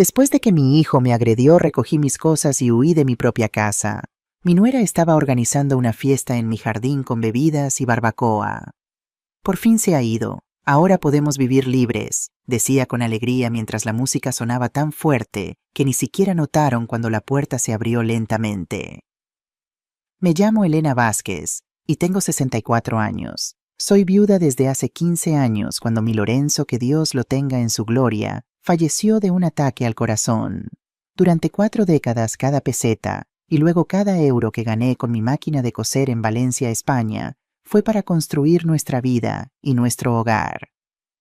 Después de que mi hijo me agredió, recogí mis cosas y huí de mi propia casa. Mi nuera estaba organizando una fiesta en mi jardín con bebidas y barbacoa. Por fin se ha ido. Ahora podemos vivir libres, decía con alegría mientras la música sonaba tan fuerte que ni siquiera notaron cuando la puerta se abrió lentamente. Me llamo Elena Vázquez y tengo 64 años. Soy viuda desde hace 15 años cuando mi Lorenzo, que Dios lo tenga en su gloria, falleció de un ataque al corazón. Durante 4 décadas cada peseta y luego cada euro que gané con mi máquina de coser en Valencia, España, fue para construir nuestra vida y nuestro hogar.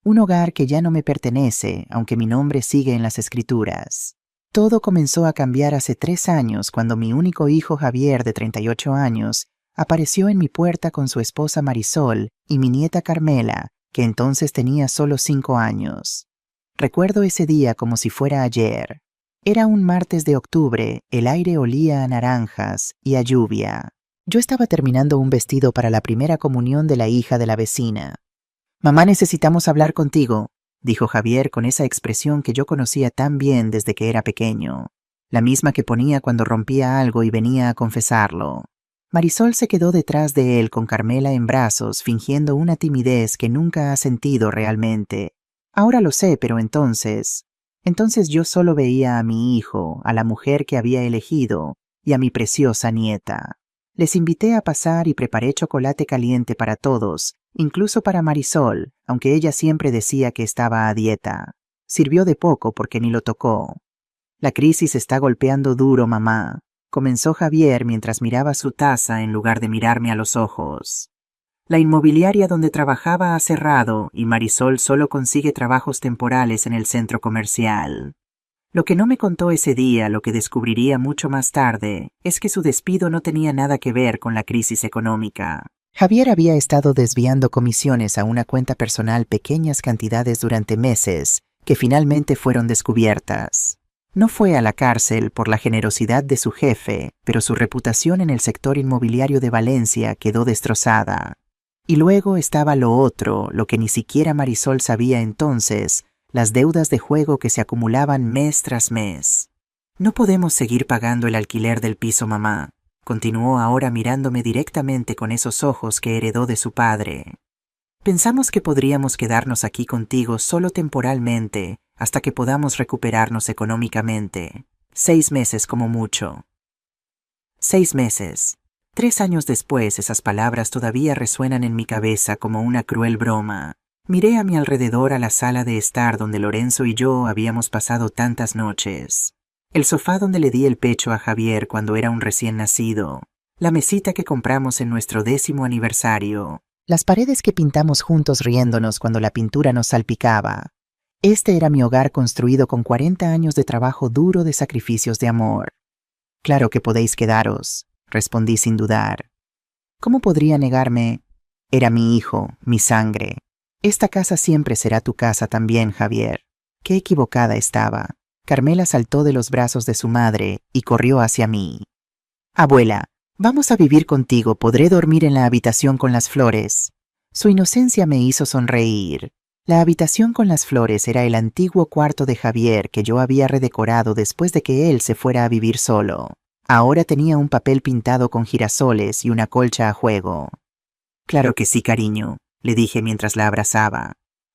Un hogar que ya no me pertenece, aunque mi nombre sigue en las escrituras. Todo comenzó a cambiar hace 3 años cuando mi único hijo Javier, de 38 años, apareció en mi puerta con su esposa Marisol y mi nieta Carmela, que entonces tenía solo 5 años. Recuerdo ese día como si fuera ayer. Era un martes de octubre, el aire olía a naranjas y a lluvia. Yo estaba terminando un vestido para la primera comunión de la hija de la vecina. «Mamá, necesitamos hablar contigo», dijo Javier con esa expresión que yo conocía tan bien desde que era pequeño, la misma que ponía cuando rompía algo y venía a confesarlo. Marisol se quedó detrás de él con Carmela en brazos, fingiendo una timidez que nunca ha sentido realmente. Ahora lo sé, pero entonces yo solo veía a mi hijo, a la mujer que había elegido y a mi preciosa nieta. Les invité a pasar y preparé chocolate caliente para todos, incluso para Marisol, aunque ella siempre decía que estaba a dieta. Sirvió de poco porque ni lo tocó. «La crisis está golpeando duro, mamá», comenzó Javier mientras miraba su taza en lugar de mirarme a los ojos. «La inmobiliaria donde trabajaba ha cerrado y Marisol solo consigue trabajos temporales en el centro comercial. Lo que no me contó ese día, lo que descubriría mucho más tarde, es que su despido no tenía nada que ver con la crisis económica. Javier había estado desviando comisiones a una cuenta personal pequeñas cantidades durante meses, que finalmente fueron descubiertas. No fue a la cárcel por la generosidad de su jefe, pero su reputación en el sector inmobiliario de Valencia quedó destrozada. Y luego estaba lo otro, lo que ni siquiera Marisol sabía entonces, las deudas de juego que se acumulaban mes tras mes. «No podemos seguir pagando el alquiler del piso, mamá», continuó ahora mirándome directamente con esos ojos que heredó de su padre. «Pensamos que podríamos quedarnos aquí contigo solo temporalmente, hasta que podamos recuperarnos económicamente. 6 meses como mucho». 6 meses. 3 años después, esas palabras todavía resuenan en mi cabeza como una cruel broma. Miré a mi alrededor a la sala de estar donde Lorenzo y yo habíamos pasado tantas noches. El sofá donde le di el pecho a Javier cuando era un recién nacido. La mesita que compramos en nuestro 10º aniversario. Las paredes que pintamos juntos riéndonos cuando la pintura nos salpicaba. Este era mi hogar construido con 40 años de trabajo duro, de sacrificios de amor. «Claro que podéis quedaros», respondí sin dudar. ¿Cómo podría negarme? Era mi hijo, mi sangre. «Esta casa siempre será tu casa también, Javier». Qué equivocada estaba. Carmela saltó de los brazos de su madre y corrió hacia mí. «Abuela, vamos a vivir contigo, podré dormir en la habitación con las flores». Su inocencia me hizo sonreír. La habitación con las flores era el antiguo cuarto de Javier que yo había redecorado después de que él se fuera a vivir solo. Ahora tenía un papel pintado con girasoles y una colcha a juego. «Claro que sí, cariño», le dije mientras la abrazaba.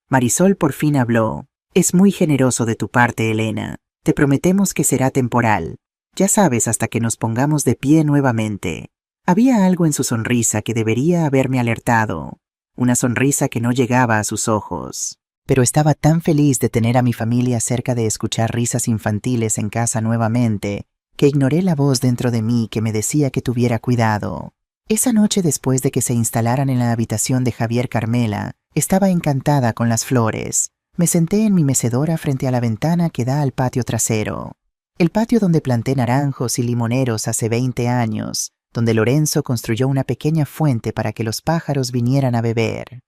Marisol por fin habló. «Es muy generoso de tu parte, Elena. Te prometemos que será temporal. Ya sabes, hasta que nos pongamos de pie nuevamente». Había algo en su sonrisa que debería haberme alertado. Una sonrisa que no llegaba a sus ojos. Pero estaba tan feliz de tener a mi familia cerca, de escuchar risas infantiles en casa nuevamente, que ignoré la voz dentro de mí que me decía que tuviera cuidado. Esa noche, después de que se instalaran en la habitación de Javier Carmela, estaba encantada con las flores. Me senté en mi mecedora frente a la ventana que da al patio trasero. El patio donde planté naranjos y limoneros hace 20 años, donde Lorenzo construyó una pequeña fuente para que los pájaros vinieran a beber.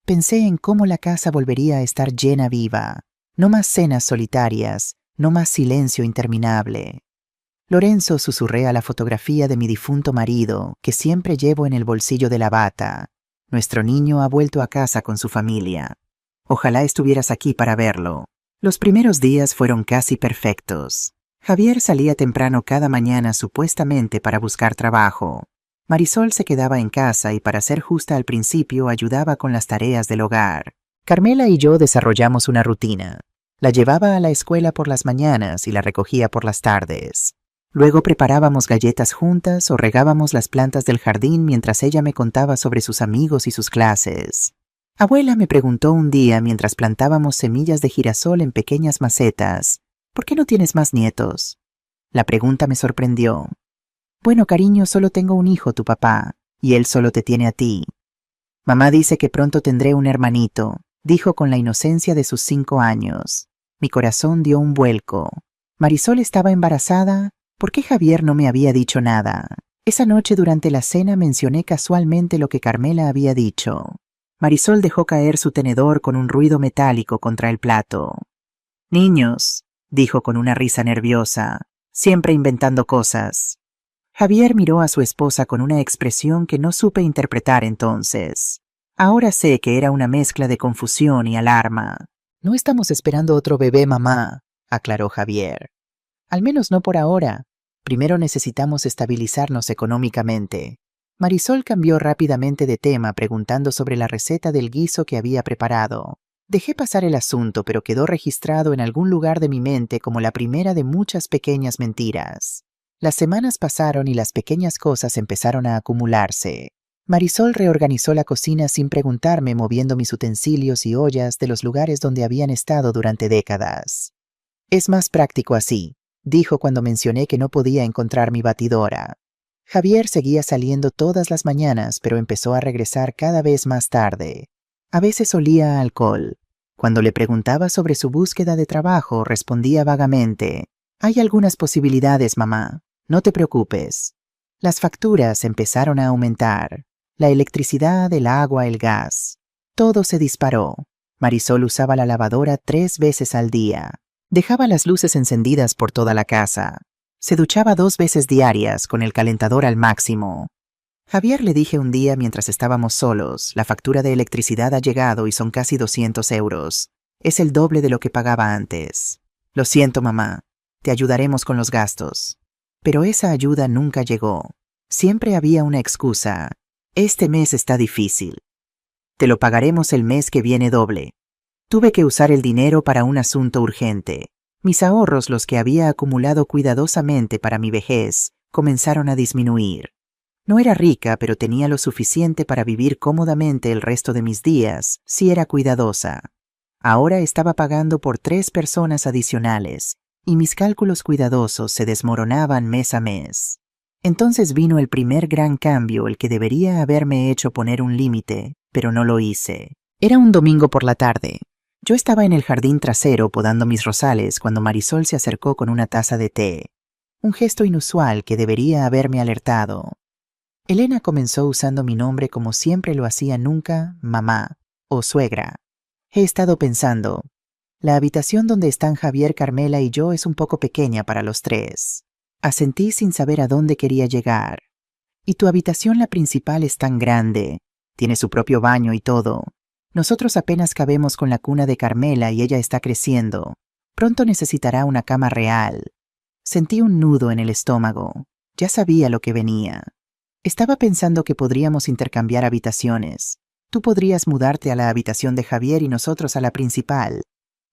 Pensé en cómo la casa volvería a estar llena, viva. No más cenas solitarias, no más silencio interminable. «Lorenzo», susurré a la fotografía de mi difunto marido, que siempre llevo en el bolsillo de la bata. «Nuestro niño ha vuelto a casa con su familia. Ojalá estuvieras aquí para verlo». Los primeros días fueron casi perfectos. Javier salía temprano cada mañana supuestamente para buscar trabajo. Marisol se quedaba en casa y, para ser justa, al principio ayudaba con las tareas del hogar. Carmela y yo desarrollamos una rutina. La llevaba a la escuela por las mañanas y la recogía por las tardes. Luego preparábamos galletas juntas o regábamos las plantas del jardín mientras ella me contaba sobre sus amigos y sus clases. Abuela me preguntó un día mientras plantábamos semillas de girasol en pequeñas macetas: ¿por qué no tienes más nietos? La pregunta me sorprendió. Bueno, cariño, solo tengo un hijo, tu papá, y él solo te tiene a ti. Mamá dice que pronto tendré un hermanito, dijo con la inocencia de sus 5 años. Mi corazón dio un vuelco. ¿Marisol estaba embarazada? ¿Por qué Javier no me había dicho nada? Esa noche durante la cena mencioné casualmente lo que Carmela había dicho. Marisol dejó caer su tenedor con un ruido metálico contra el plato. Niños, dijo con una risa nerviosa, siempre inventando cosas. Javier miró a su esposa con una expresión que no supe interpretar entonces. Ahora sé que era una mezcla de confusión y alarma. No estamos esperando otro bebé, mamá, aclaró Javier. Al menos no por ahora. Primero necesitamos estabilizarnos económicamente. Marisol cambió rápidamente de tema preguntando sobre la receta del guiso que había preparado. Dejé pasar el asunto, pero quedó registrado en algún lugar de mi mente como la primera de muchas pequeñas mentiras. Las semanas pasaron y las pequeñas cosas empezaron a acumularse. Marisol reorganizó la cocina sin preguntarme, moviendo mis utensilios y ollas de los lugares donde habían estado durante décadas. Es más práctico así, dijo cuando mencioné que no podía encontrar mi batidora. Javier seguía saliendo todas las mañanas, pero empezó a regresar cada vez más tarde. A veces olía a alcohol. Cuando le preguntaba sobre su búsqueda de trabajo, respondía vagamente: «Hay algunas posibilidades, mamá. No te preocupes». Las facturas empezaron a aumentar. La electricidad, el agua, el gas. Todo se disparó. Marisol usaba la lavadora 3 veces al día. Dejaba las luces encendidas por toda la casa. Se duchaba 2 veces diarias con el calentador al máximo. Javier, le dije un día mientras estábamos solos: la factura de electricidad ha llegado y son casi 200 euros. Es el doble de lo que pagaba antes. Lo siento, mamá. Te ayudaremos con los gastos. Pero esa ayuda nunca llegó. Siempre había una excusa. Este mes está difícil. Te lo pagaremos el mes que viene doble. Tuve que usar el dinero para un asunto urgente. Mis ahorros, los que había acumulado cuidadosamente para mi vejez, comenzaron a disminuir. No era rica, pero tenía lo suficiente para vivir cómodamente el resto de mis días, si era cuidadosa. Ahora estaba pagando por 3 personas adicionales, y mis cálculos cuidadosos se desmoronaban mes a mes. Entonces vino el primer gran cambio, el que debería haberme hecho poner un límite, pero no lo hice. Era un domingo por la tarde. Yo estaba en el jardín trasero podando mis rosales cuando Marisol se acercó con una taza de té. Un gesto inusual que debería haberme alertado. Elena comenzó usando mi nombre como siempre lo hacía, nunca mamá o suegra. He estado pensando, la habitación donde están Javier, Carmela y yo es un poco pequeña para los 3. Asentí sin saber a dónde quería llegar. Y tu habitación, la principal, es tan grande. Tiene su propio baño y todo. Nosotros apenas cabemos con la cuna de Carmela y ella está creciendo. Pronto necesitará una cama real. Sentí un nudo en el estómago. Ya sabía lo que venía. Estaba pensando que podríamos intercambiar habitaciones. Tú podrías mudarte a la habitación de Javier y nosotros a la principal.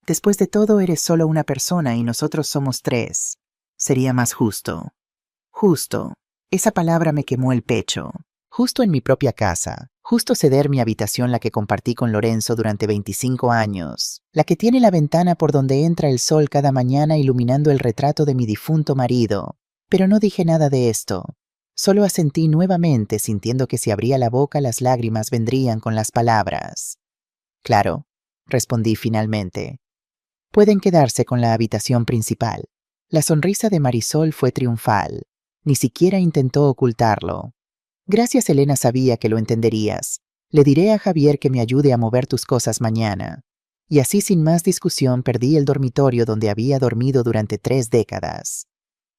Después de todo, eres solo una persona y nosotros somos 3. Sería más justo. Justo. Esa palabra me quemó el pecho. Justo en mi propia casa. Justo ceder mi habitación, la que compartí con Lorenzo durante 25 años. La que tiene la ventana por donde entra el sol cada mañana iluminando el retrato de mi difunto marido. Pero no dije nada de esto. Solo asentí nuevamente, sintiendo que si abría la boca las lágrimas vendrían con las palabras. Claro, respondí finalmente. Pueden quedarse con la habitación principal. La sonrisa de Marisol fue triunfal. Ni siquiera intentó ocultarlo. Gracias, Elena, sabía que lo entenderías. Le diré a Javier que me ayude a mover tus cosas mañana. Y así, sin más discusión, perdí el dormitorio donde había dormido durante 3 décadas.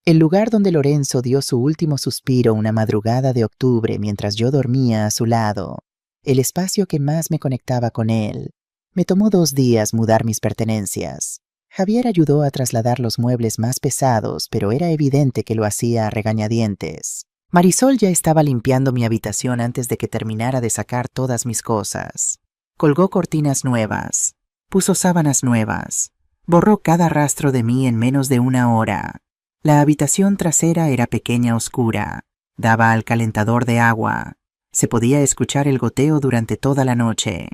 El lugar donde Lorenzo dio su último suspiro una madrugada de octubre mientras yo dormía a su lado. El espacio que más me conectaba con él. Me tomó 2 días mudar mis pertenencias. Javier ayudó a trasladar los muebles más pesados, pero era evidente que lo hacía a regañadientes. Marisol ya estaba limpiando mi habitación antes de que terminara de sacar todas mis cosas. Colgó cortinas nuevas, puso sábanas nuevas, borró cada rastro de mí en menos de una hora. La habitación trasera era pequeña oscura, daba al calentador de agua. Se podía escuchar el goteo durante toda la noche.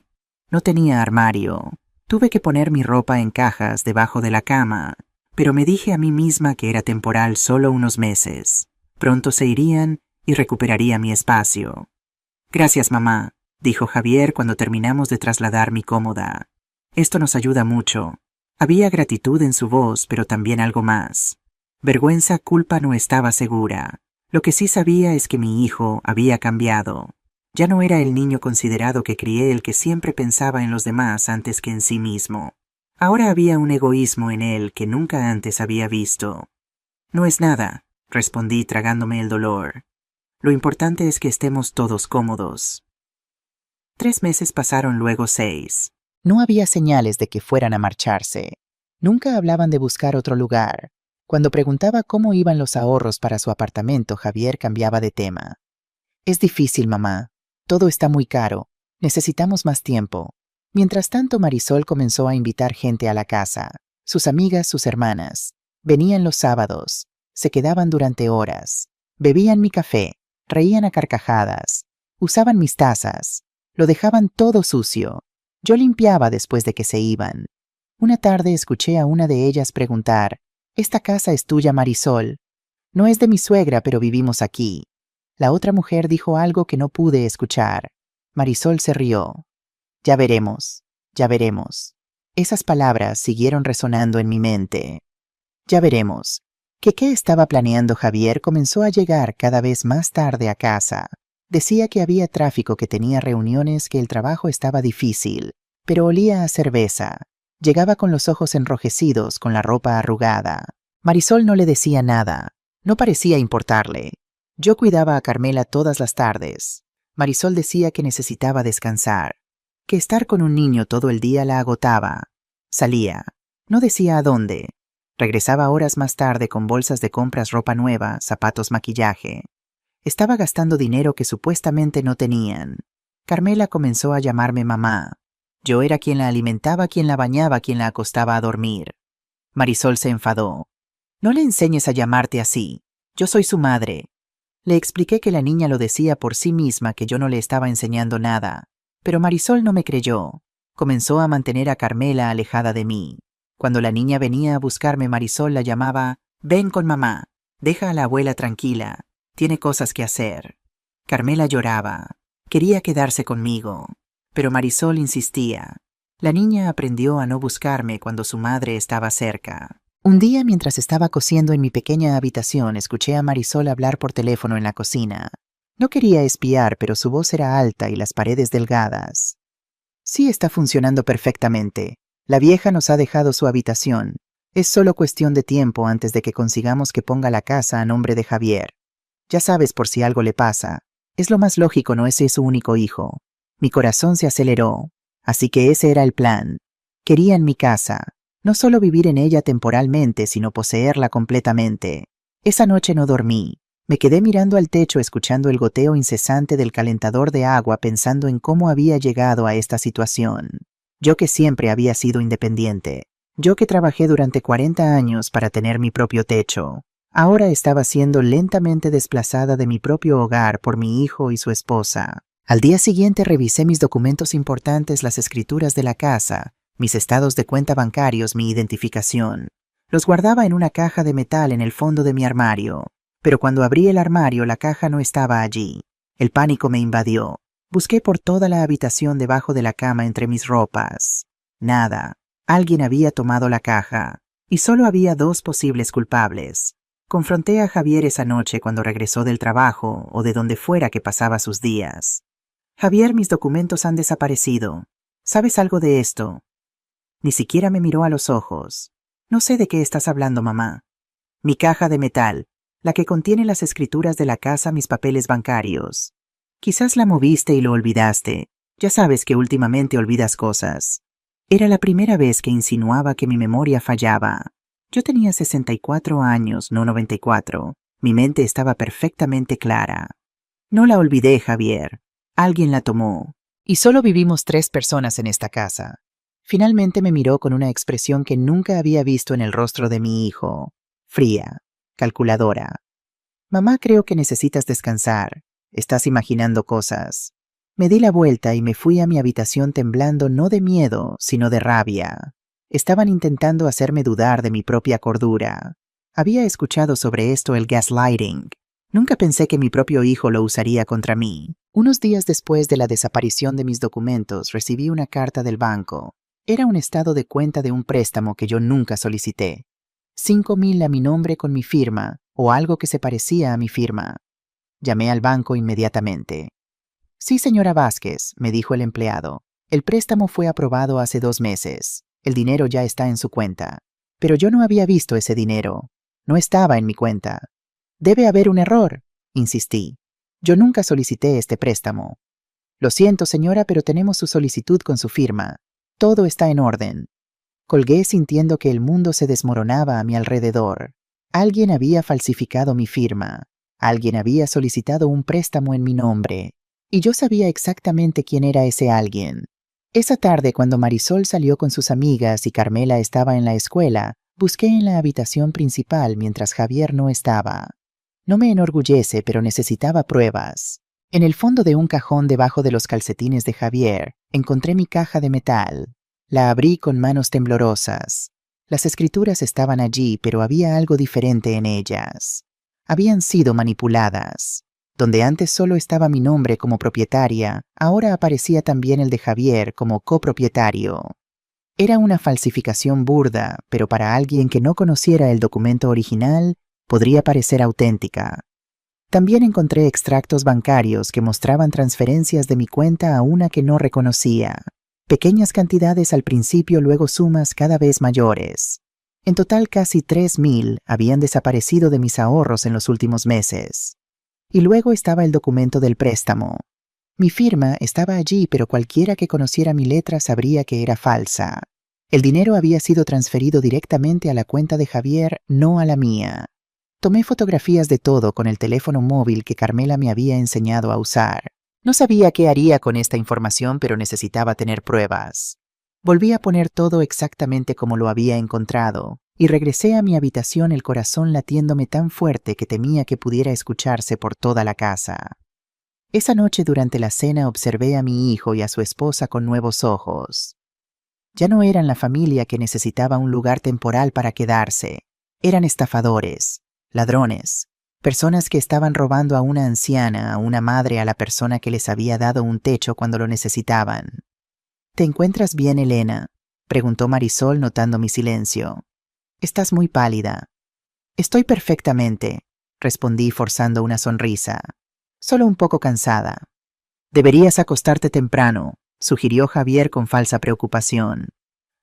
No tenía armario. Tuve que poner mi ropa en cajas debajo de la cama, pero me dije a mí misma que era temporal solo unos meses. Pronto se irían y recuperaría mi espacio. Gracias, mamá, dijo Javier cuando terminamos de trasladar mi cómoda. Esto nos ayuda mucho. Había gratitud en su voz, pero también algo más. Vergüenza, culpa no estaba segura. Lo que sí sabía es que mi hijo había cambiado. Ya no era el niño considerado que crié el que siempre pensaba en los demás antes que en sí mismo. Ahora había un egoísmo en él que nunca antes había visto. No es nada, respondí tragándome el dolor. Lo importante es que estemos todos cómodos. 3 meses pasaron, luego 6. No había señales de que fueran a marcharse. Nunca hablaban de buscar otro lugar. Cuando preguntaba cómo iban los ahorros para su apartamento, Javier cambiaba de tema. Es difícil, mamá. Todo está muy caro. Necesitamos más tiempo. Mientras tanto, Marisol comenzó a invitar gente a la casa. Sus amigas, sus hermanas. Venían los sábados. Se quedaban durante horas. Bebían mi café. Reían a carcajadas. Usaban mis tazas. Lo dejaban todo sucio. Yo limpiaba después de que se iban. Una tarde escuché a una de ellas preguntar: «¿Esta casa es tuya, Marisol?» «No es de mi suegra, pero vivimos aquí». La otra mujer dijo algo que no pude escuchar. Marisol se rió. Ya veremos, ya veremos. Esas palabras siguieron resonando en mi mente. Ya veremos. ¿Qué estaba planeando Javier? Comenzó a llegar cada vez más tarde a casa. Decía que había tráfico, que tenía reuniones, que el trabajo estaba difícil, pero olía a cerveza. Llegaba con los ojos enrojecidos, con la ropa arrugada. Marisol no le decía nada. No parecía importarle. Yo cuidaba a Carmela todas las tardes. Marisol decía que necesitaba descansar, que estar con un niño todo el día la agotaba. Salía. No decía a dónde. Regresaba horas más tarde con bolsas de compras, ropa nueva, zapatos, maquillaje. Estaba gastando dinero que supuestamente no tenían. Carmela comenzó a llamarme mamá. Yo era quien la alimentaba, quien la bañaba, quien la acostaba a dormir. Marisol se enfadó. No le enseñes a llamarte así. Yo soy su madre. Le expliqué que la niña lo decía por sí misma, que yo no le estaba enseñando nada. Pero Marisol no me creyó. Comenzó a mantener a Carmela alejada de mí. Cuando la niña venía a buscarme, Marisol la llamaba: «Ven con mamá, deja a la abuela tranquila, tiene cosas que hacer». Carmela lloraba. Quería quedarse conmigo. Pero Marisol insistía. La niña aprendió a no buscarme cuando su madre estaba cerca. Un día, mientras estaba cosiendo en mi pequeña habitación, escuché a Marisol hablar por teléfono en la cocina. No quería espiar, pero su voz era alta y las paredes delgadas. «Sí, está funcionando perfectamente. La vieja nos ha dejado su habitación. Es solo cuestión de tiempo antes de que consigamos que ponga la casa a nombre de Javier. Ya sabes, por si algo le pasa. Es lo más lógico, ¿no? Ese es su único hijo». Mi corazón se aceleró. Así que ese era el plan. Querían mi casa. No solo vivir en ella temporalmente, sino poseerla completamente. Esa noche no dormí. Me quedé mirando al techo, escuchando el goteo incesante del calentador de agua, pensando en cómo había llegado a esta situación. Yo, que siempre había sido independiente. Yo, que trabajé durante 40 años para tener mi propio techo. Ahora estaba siendo lentamente desplazada de mi propio hogar por mi hijo y su esposa. Al día siguiente revisé mis documentos importantes, las escrituras de la casa, mis estados de cuenta bancarios, mi identificación. Los guardaba en una caja de metal en el fondo de mi armario. Pero cuando abrí el armario, la caja no estaba allí. El pánico me invadió. Busqué por toda la habitación, debajo de la cama, entre mis ropas. Nada. Alguien había tomado la caja. Y solo había 2 posibles culpables. Confronté a Javier esa noche cuando regresó del trabajo o de donde fuera que pasaba sus días. «Javier, mis documentos han desaparecido. ¿Sabes algo de esto?» Ni siquiera me miró a los ojos. «No sé de qué estás hablando, mamá». «Mi caja de metal, la que contiene las escrituras de la casa, mis papeles bancarios. Quizás la moviste y lo olvidaste. Ya sabes que últimamente olvidas cosas». Era la primera vez que insinuaba que mi memoria fallaba. Yo tenía 64 años, no 94. Mi mente estaba perfectamente clara. No la olvidé, Javier. Alguien la tomó. Y solo vivimos 3 personas en esta casa. Finalmente me miró con una expresión que nunca había visto en el rostro de mi hijo. Fría, calculadora. Mamá, creo que necesitas descansar. Estás imaginando cosas. Me di la vuelta y me fui a mi habitación temblando no de miedo, sino de rabia. Estaban intentando hacerme dudar de mi propia cordura. Había escuchado sobre esto, el gaslighting. Nunca pensé que mi propio hijo lo usaría contra mí. Unos días después de la desaparición de mis documentos, recibí una carta del banco. Era un estado de cuenta de un préstamo que yo nunca solicité. 5,000 a mi nombre con mi firma, o algo que se parecía a mi firma. Llamé al banco inmediatamente. Sí, señora Vázquez, me dijo el empleado. El préstamo fue aprobado hace 2 meses. El dinero ya está en su cuenta. Pero yo no había visto ese dinero. No estaba en mi cuenta. Debe haber un error, insistí. Yo nunca solicité este préstamo. Lo siento, señora, pero tenemos su solicitud con su firma. Todo está en orden. Colgué sintiendo que el mundo se desmoronaba a mi alrededor. Alguien había falsificado mi firma. Alguien había solicitado un préstamo en mi nombre. Y yo sabía exactamente quién era ese alguien. Esa tarde, cuando Marisol salió con sus amigas y Carmela estaba en la escuela, busqué en la habitación principal mientras Javier no estaba. No me enorgullece, pero necesitaba pruebas. En el fondo de un cajón debajo de los calcetines de Javier, encontré mi caja de metal. La abrí con manos temblorosas. Las escrituras estaban allí, pero había algo diferente en ellas. Habían sido manipuladas. Donde antes solo estaba mi nombre como propietaria, ahora aparecía también el de Javier como copropietario. Era una falsificación burda, pero para alguien que no conociera el documento original, podría parecer auténtica. También encontré extractos bancarios que mostraban transferencias de mi cuenta a una que no reconocía. Pequeñas cantidades al principio, luego sumas cada vez mayores. En total, casi 3,000 habían desaparecido de mis ahorros en los últimos meses. Y luego estaba el documento del préstamo. Mi firma estaba allí, pero cualquiera que conociera mi letra sabría que era falsa. El dinero había sido transferido directamente a la cuenta de Javier, no a la mía. Tomé fotografías de todo con el teléfono móvil que Carmela me había enseñado a usar. No sabía qué haría con esta información, pero necesitaba tener pruebas. Volví a poner todo exactamente como lo había encontrado, y regresé a mi habitación, el corazón latiéndome tan fuerte que temía que pudiera escucharse por toda la casa. Esa noche durante la cena observé a mi hijo y a su esposa con nuevos ojos. Ya no eran la familia que necesitaba un lugar temporal para quedarse. Eran estafadores, ladrones, personas que estaban robando a una anciana, a una madre, a la persona que les había dado un techo cuando lo necesitaban. ¿Te encuentras bien, Elena?, preguntó Marisol notando mi silencio. Estás muy pálida. Estoy perfectamente, respondí forzando una sonrisa. Solo un poco cansada. Deberías acostarte temprano, sugirió Javier con falsa preocupación.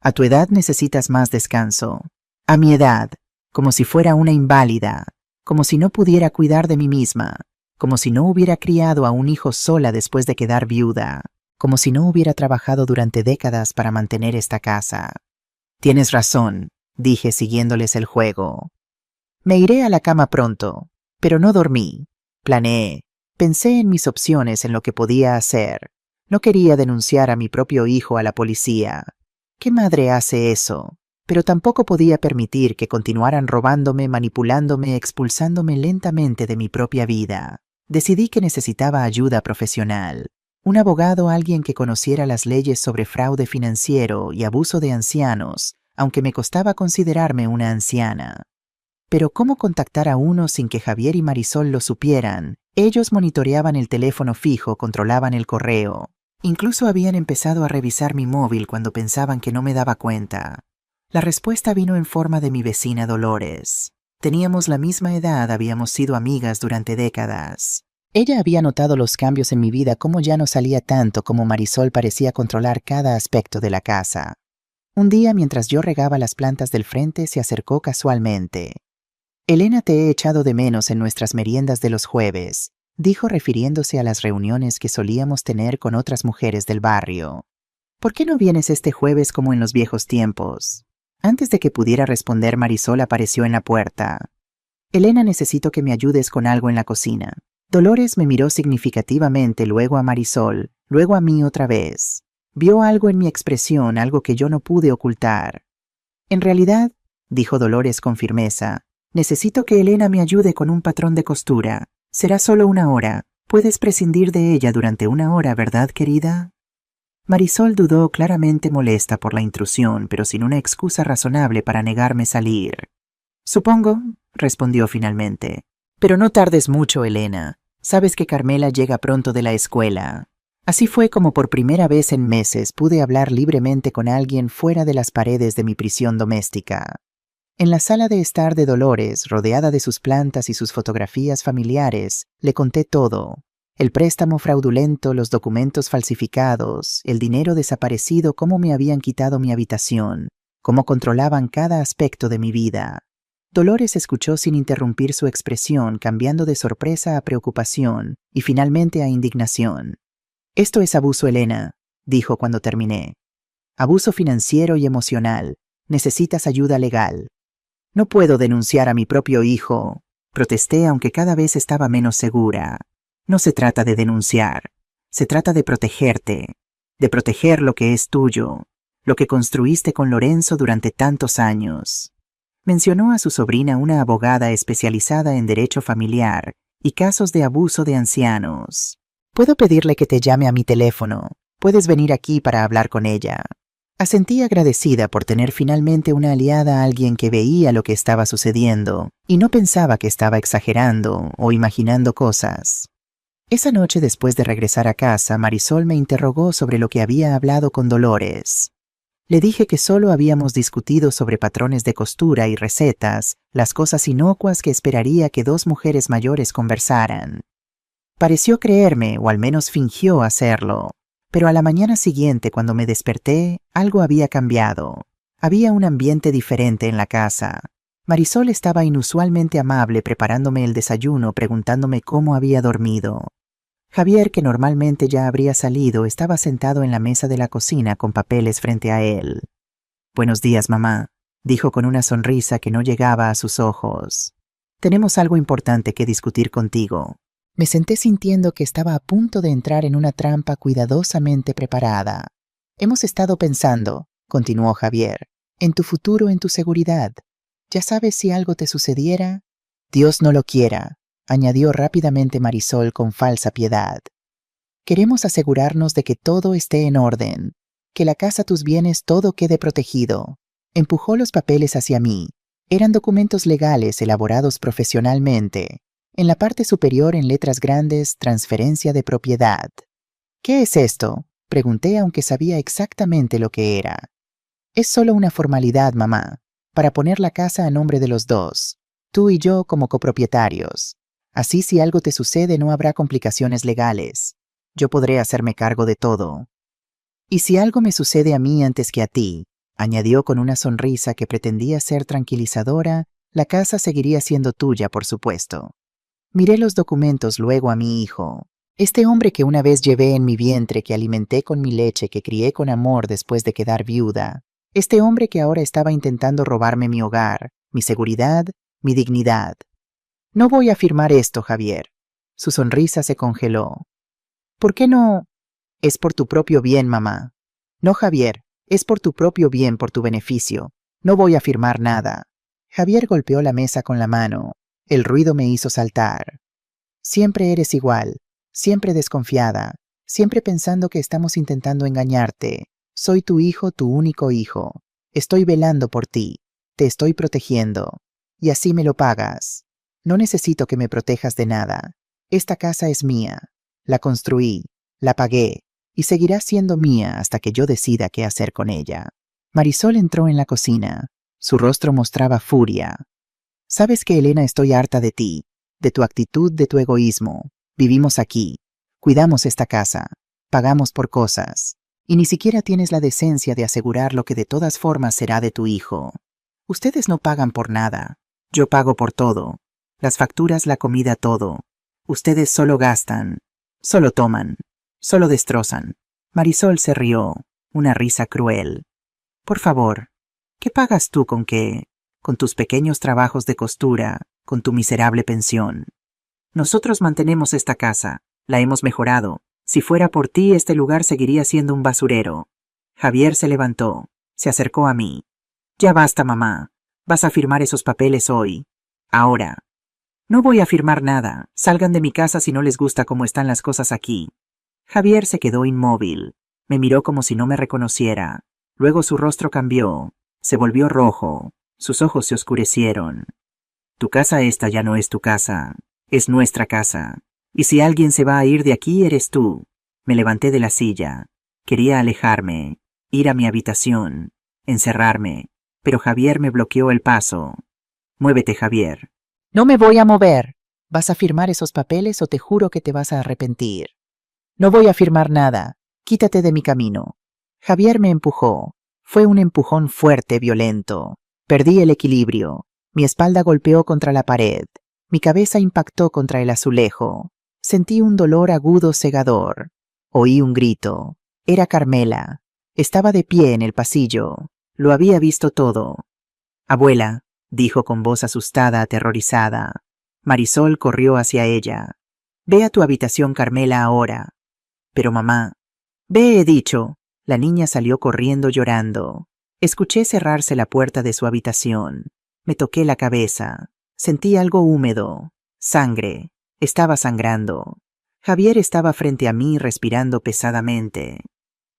A tu edad necesitas más descanso. A mi edad, como si fuera una inválida, como si no pudiera cuidar de mí misma, como si no hubiera criado a un hijo sola después de quedar viuda, como si no hubiera trabajado durante décadas para mantener esta casa. Tienes razón, dije siguiéndoles el juego. Me iré a la cama pronto, pero no dormí. Planeé. Pensé en mis opciones, en lo que podía hacer. No quería denunciar a mi propio hijo a la policía. ¿Qué madre hace eso? Pero tampoco podía permitir que continuaran robándome, manipulándome, expulsándome lentamente de mi propia vida. Decidí que necesitaba ayuda profesional. Un abogado, alguien que conociera las leyes sobre fraude financiero y abuso de ancianos, aunque me costaba considerarme una anciana. Pero ¿cómo contactar a uno sin que Javier y Marisol lo supieran? Ellos monitoreaban el teléfono fijo, controlaban el correo. Incluso habían empezado a revisar mi móvil cuando pensaban que no me daba cuenta. La respuesta vino en forma de mi vecina Dolores. Teníamos la misma edad, habíamos sido amigas durante décadas. Ella había notado los cambios en mi vida, cómo ya no salía tanto, como Marisol parecía controlar cada aspecto de la casa. Un día, mientras yo regaba las plantas del frente, se acercó casualmente. Elena, te he echado de menos en nuestras meriendas de los jueves, dijo refiriéndose a las reuniones que solíamos tener con otras mujeres del barrio. ¿Por qué no vienes este jueves como en los viejos tiempos? Antes de que pudiera responder, Marisol apareció en la puerta. Elena, necesito que me ayudes con algo en la cocina. Dolores me miró significativamente, luego a Marisol, luego a mí otra vez. Vio algo en mi expresión, algo que yo no pude ocultar. En realidad, dijo Dolores con firmeza, necesito que Elena me ayude con un patrón de costura. Será solo 1 hora. Puedes prescindir de ella durante 1 hora, ¿verdad, querida? Marisol dudó, claramente molesta por la intrusión, pero sin una excusa razonable para negarme salir. Supongo, respondió finalmente. Pero no tardes mucho, Elena. Sabes que Carmela llega pronto de la escuela. Así fue como por primera vez en meses pude hablar libremente con alguien fuera de las paredes de mi prisión doméstica. En la sala de estar de Dolores, rodeada de sus plantas y sus fotografías familiares, le conté todo. El préstamo fraudulento, los documentos falsificados, el dinero desaparecido, cómo me habían quitado mi habitación, cómo controlaban cada aspecto de mi vida. Dolores escuchó sin interrumpir su expresión, cambiando de sorpresa a preocupación y finalmente a indignación. Esto es abuso, Elena, dijo cuando terminé. Abuso financiero y emocional. Necesitas ayuda legal. No puedo denunciar a mi propio hijo, protesté, aunque cada vez estaba menos segura. No se trata de denunciar, se trata de protegerte, de proteger lo que es tuyo, lo que construiste con Lorenzo durante tantos años. Mencionó a su sobrina, una abogada especializada en derecho familiar y casos de abuso de ancianos. ¿Puedo pedirle que te llame a mi teléfono? Puedes venir aquí para hablar con ella. Asentí agradecida por tener finalmente una aliada, a alguien que veía lo que estaba sucediendo y no pensaba que estaba exagerando o imaginando cosas. Esa noche, después de regresar a casa, Marisol me interrogó sobre lo que había hablado con Dolores. Le dije que solo habíamos discutido sobre patrones de costura y recetas, las cosas inocuas que esperaría que 2 mujeres mayores conversaran. Pareció creerme, o al menos fingió hacerlo, pero a la mañana siguiente, cuando me desperté, algo había cambiado. Había un ambiente diferente en la casa. Marisol estaba inusualmente amable preparándome el desayuno, preguntándome cómo había dormido. Javier, que normalmente ya habría salido, estaba sentado en la mesa de la cocina con papeles frente a él. «Buenos días, mamá», dijo con una sonrisa que no llegaba a sus ojos. «Tenemos algo importante que discutir contigo». Me senté sintiendo que estaba a punto de entrar en una trampa cuidadosamente preparada. «Hemos estado pensando», continuó Javier, «en tu futuro, en tu seguridad. ¿Ya sabes si algo te sucediera?» «Dios no lo quiera», añadió rápidamente Marisol con falsa piedad. «Queremos asegurarnos de que todo esté en orden, que la casa, tus bienes, todo quede protegido». Empujó los papeles hacia mí. Eran documentos legales elaborados profesionalmente. En la parte superior, en letras grandes, transferencia de propiedad. «¿Qué es esto?», pregunté, aunque sabía exactamente lo que era. «Es solo una formalidad, mamá, para poner la casa a nombre de los dos, tú y yo como copropietarios. Así, si algo te sucede, no habrá complicaciones legales. Yo podré hacerme cargo de todo. Y si algo me sucede a mí antes que a ti», añadió con una sonrisa que pretendía ser tranquilizadora, «la casa seguiría siendo tuya, por supuesto». Miré los documentos, luego a mi hijo. Este hombre que una vez llevé en mi vientre, que alimenté con mi leche, que crié con amor después de quedar viuda. Este hombre que ahora estaba intentando robarme mi hogar, mi seguridad, mi dignidad. «No voy a firmar esto, Javier». Su sonrisa se congeló. «¿Por qué no?» «Es por tu propio bien, mamá». «No, Javier, es por tu propio bien, por tu beneficio. No voy a firmar nada». Javier golpeó la mesa con la mano. El ruido me hizo saltar. «Siempre eres igual, siempre desconfiada, siempre pensando que estamos intentando engañarte. Soy tu hijo, tu único hijo. Estoy velando por ti, te estoy protegiendo. Y así me lo pagas. No necesito que me protejas de nada. Esta casa es mía. La construí, la pagué, y seguirá siendo mía hasta que yo decida qué hacer con ella». Marisol entró en la cocina. Su rostro mostraba furia. «Sabes que, Elena, estoy harta de ti, de tu actitud, de tu egoísmo. Vivimos aquí, cuidamos esta casa, pagamos por cosas, y ni siquiera tienes la decencia de asegurar lo que de todas formas será de tu hijo. Ustedes no pagan por nada, yo pago por todo, las facturas, la comida, todo. Ustedes solo gastan, solo toman, solo destrozan». Marisol se rió. una risa cruel. Por favor, ¿qué pagas tú con qué? Con tus pequeños trabajos de costura, con tu miserable pensión. Nosotros mantenemos esta casa, la hemos mejorado. Si fuera por ti, este lugar seguiría siendo un basurero. Javier se levantó, se acercó a mí. Ya basta, mamá. Vas a firmar esos papeles hoy. Ahora. No voy a firmar nada. Salgan de mi casa si no les gusta cómo están las cosas aquí. Javier se quedó inmóvil. Me miró como si no me reconociera. Luego su rostro cambió. Se volvió rojo. Sus ojos se oscurecieron. Tu casa esta ya no es tu casa. Es nuestra casa. Y si alguien se va a ir de aquí, eres tú. Me levanté de la silla. Quería alejarme, ir a mi habitación, encerrarme, pero Javier me bloqueó el paso. Muévete, Javier. No me voy a mover. ¿Vas a firmar esos papeles o te juro que te vas a arrepentir? No voy a firmar nada. Quítate de mi camino. Javier me empujó. Fue un empujón fuerte, violento. Perdí el equilibrio. Mi espalda golpeó contra la pared. Mi cabeza impactó contra el azulejo. Sentí un dolor agudo cegador. Oí un grito. Era Carmela. Estaba de pie en el pasillo. Lo había visto todo. Abuela, dijo con voz asustada, aterrorizada. Marisol corrió hacia ella. Ve a tu habitación, Carmela, ahora. Pero mamá. Ve, he dicho. La niña salió corriendo llorando. Escuché cerrarse la puerta de su habitación. Me toqué la cabeza. Sentí algo húmedo. Sangre. Estaba sangrando. Javier estaba frente a mí respirando pesadamente.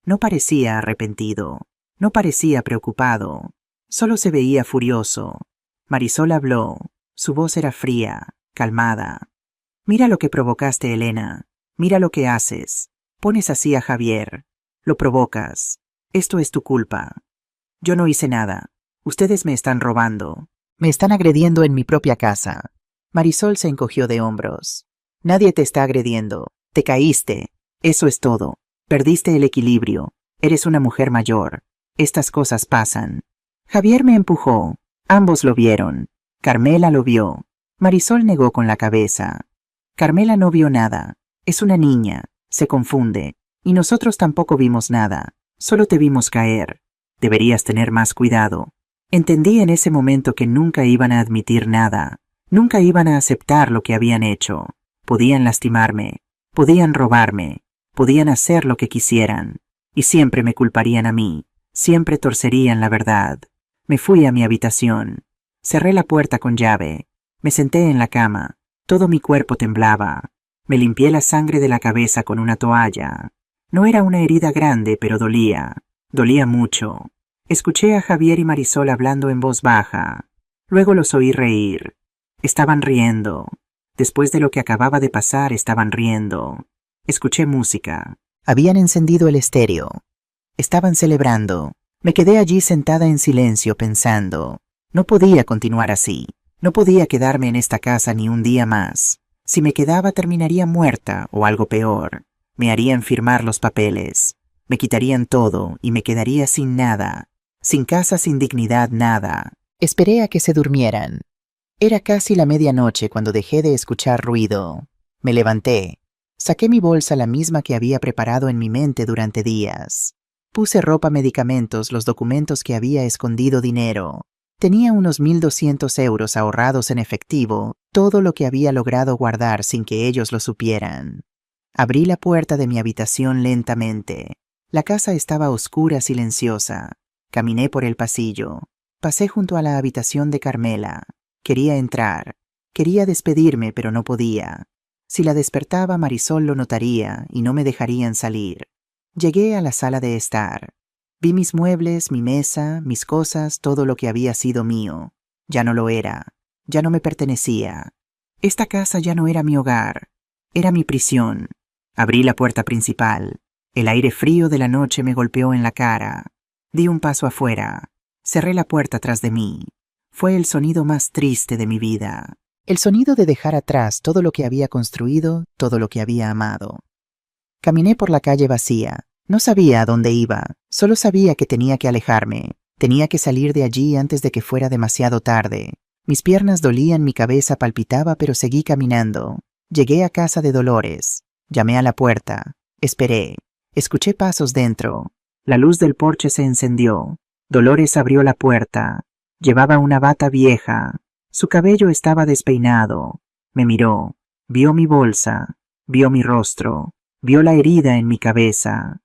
No parecía arrepentido. No parecía preocupado. Solo se veía furioso. Marisol habló. Su voz era fría, calmada. Mira lo que provocaste, Elena. Mira lo que haces. Pones así a Javier. Lo provocas. Esto es tu culpa. Yo no hice nada. Ustedes me están robando. Me están agrediendo en mi propia casa. Marisol se encogió de hombros. Nadie te está agrediendo. Te caíste. Eso es todo. Perdiste el equilibrio. Eres una mujer mayor. Estas cosas pasan. Javier me empujó. Ambos lo vieron. Carmela lo vio. Marisol negó con la cabeza. Carmela no vio nada. Es una niña. Se confunde. Y nosotros tampoco vimos nada. Solo te vimos caer. Deberías tener más cuidado. Entendí en ese momento que nunca iban a admitir nada. Nunca iban a aceptar lo que habían hecho. Podían lastimarme. Podían robarme. Podían hacer lo que quisieran. Y siempre me culparían a mí. Siempre torcerían la verdad. Me fui a mi habitación. Cerré la puerta con llave. Me senté en la cama. Todo mi cuerpo temblaba. Me limpié la sangre de la cabeza con una toalla. No era una herida grande, pero dolía. Dolía mucho. Escuché a Javier y Marisol hablando en voz baja. Luego los oí reír. Estaban riendo. Después de lo que acababa de pasar, estaban riendo. Escuché música. Habían encendido el estéreo. Estaban celebrando. Me quedé allí sentada en silencio pensando. No podía continuar así. No podía quedarme en esta casa ni un día más. Si me quedaba terminaría muerta o algo peor. Me harían firmar los papeles. Me quitarían todo y me quedaría sin nada. Sin casa, sin dignidad, nada. Esperé a que se durmieran. Era casi la medianoche cuando dejé de escuchar ruido. Me levanté. Saqué mi bolsa, la misma que había preparado en mi mente durante días. Puse ropa, medicamentos, los documentos que había escondido, dinero. Tenía unos 1.200 euros ahorrados en efectivo, todo lo que había logrado guardar sin que ellos lo supieran. Abrí la puerta de mi habitación lentamente. La casa estaba oscura, silenciosa. Caminé por el pasillo. Pasé junto a la habitación de Carmela. Quería entrar. Quería despedirme, pero no podía. Si la despertaba, Marisol lo notaría y no me dejarían salir. Llegué a la sala de estar. Vi mis muebles, mi mesa, mis cosas, todo lo que había sido mío. Ya no lo era. Ya no me pertenecía. Esta casa ya no era mi hogar. Era mi prisión. Abrí la puerta principal. El aire frío de la noche me golpeó en la cara. Di un paso afuera. Cerré la puerta tras de mí. Fue el sonido más triste de mi vida. El sonido de dejar atrás todo lo que había construido, todo lo que había amado. Caminé por la calle vacía. No sabía a dónde iba. Solo sabía que tenía que alejarme. Tenía que salir de allí antes de que fuera demasiado tarde. Mis piernas dolían, mi cabeza palpitaba, pero seguí caminando. Llegué a casa de Dolores. Llamé a la puerta. Esperé. Escuché pasos dentro. La luz del porche se encendió. Dolores abrió la puerta. Llevaba una bata vieja. Su cabello estaba despeinado. Me miró. Vio mi bolsa. Vio mi rostro. Vio la herida en mi cabeza.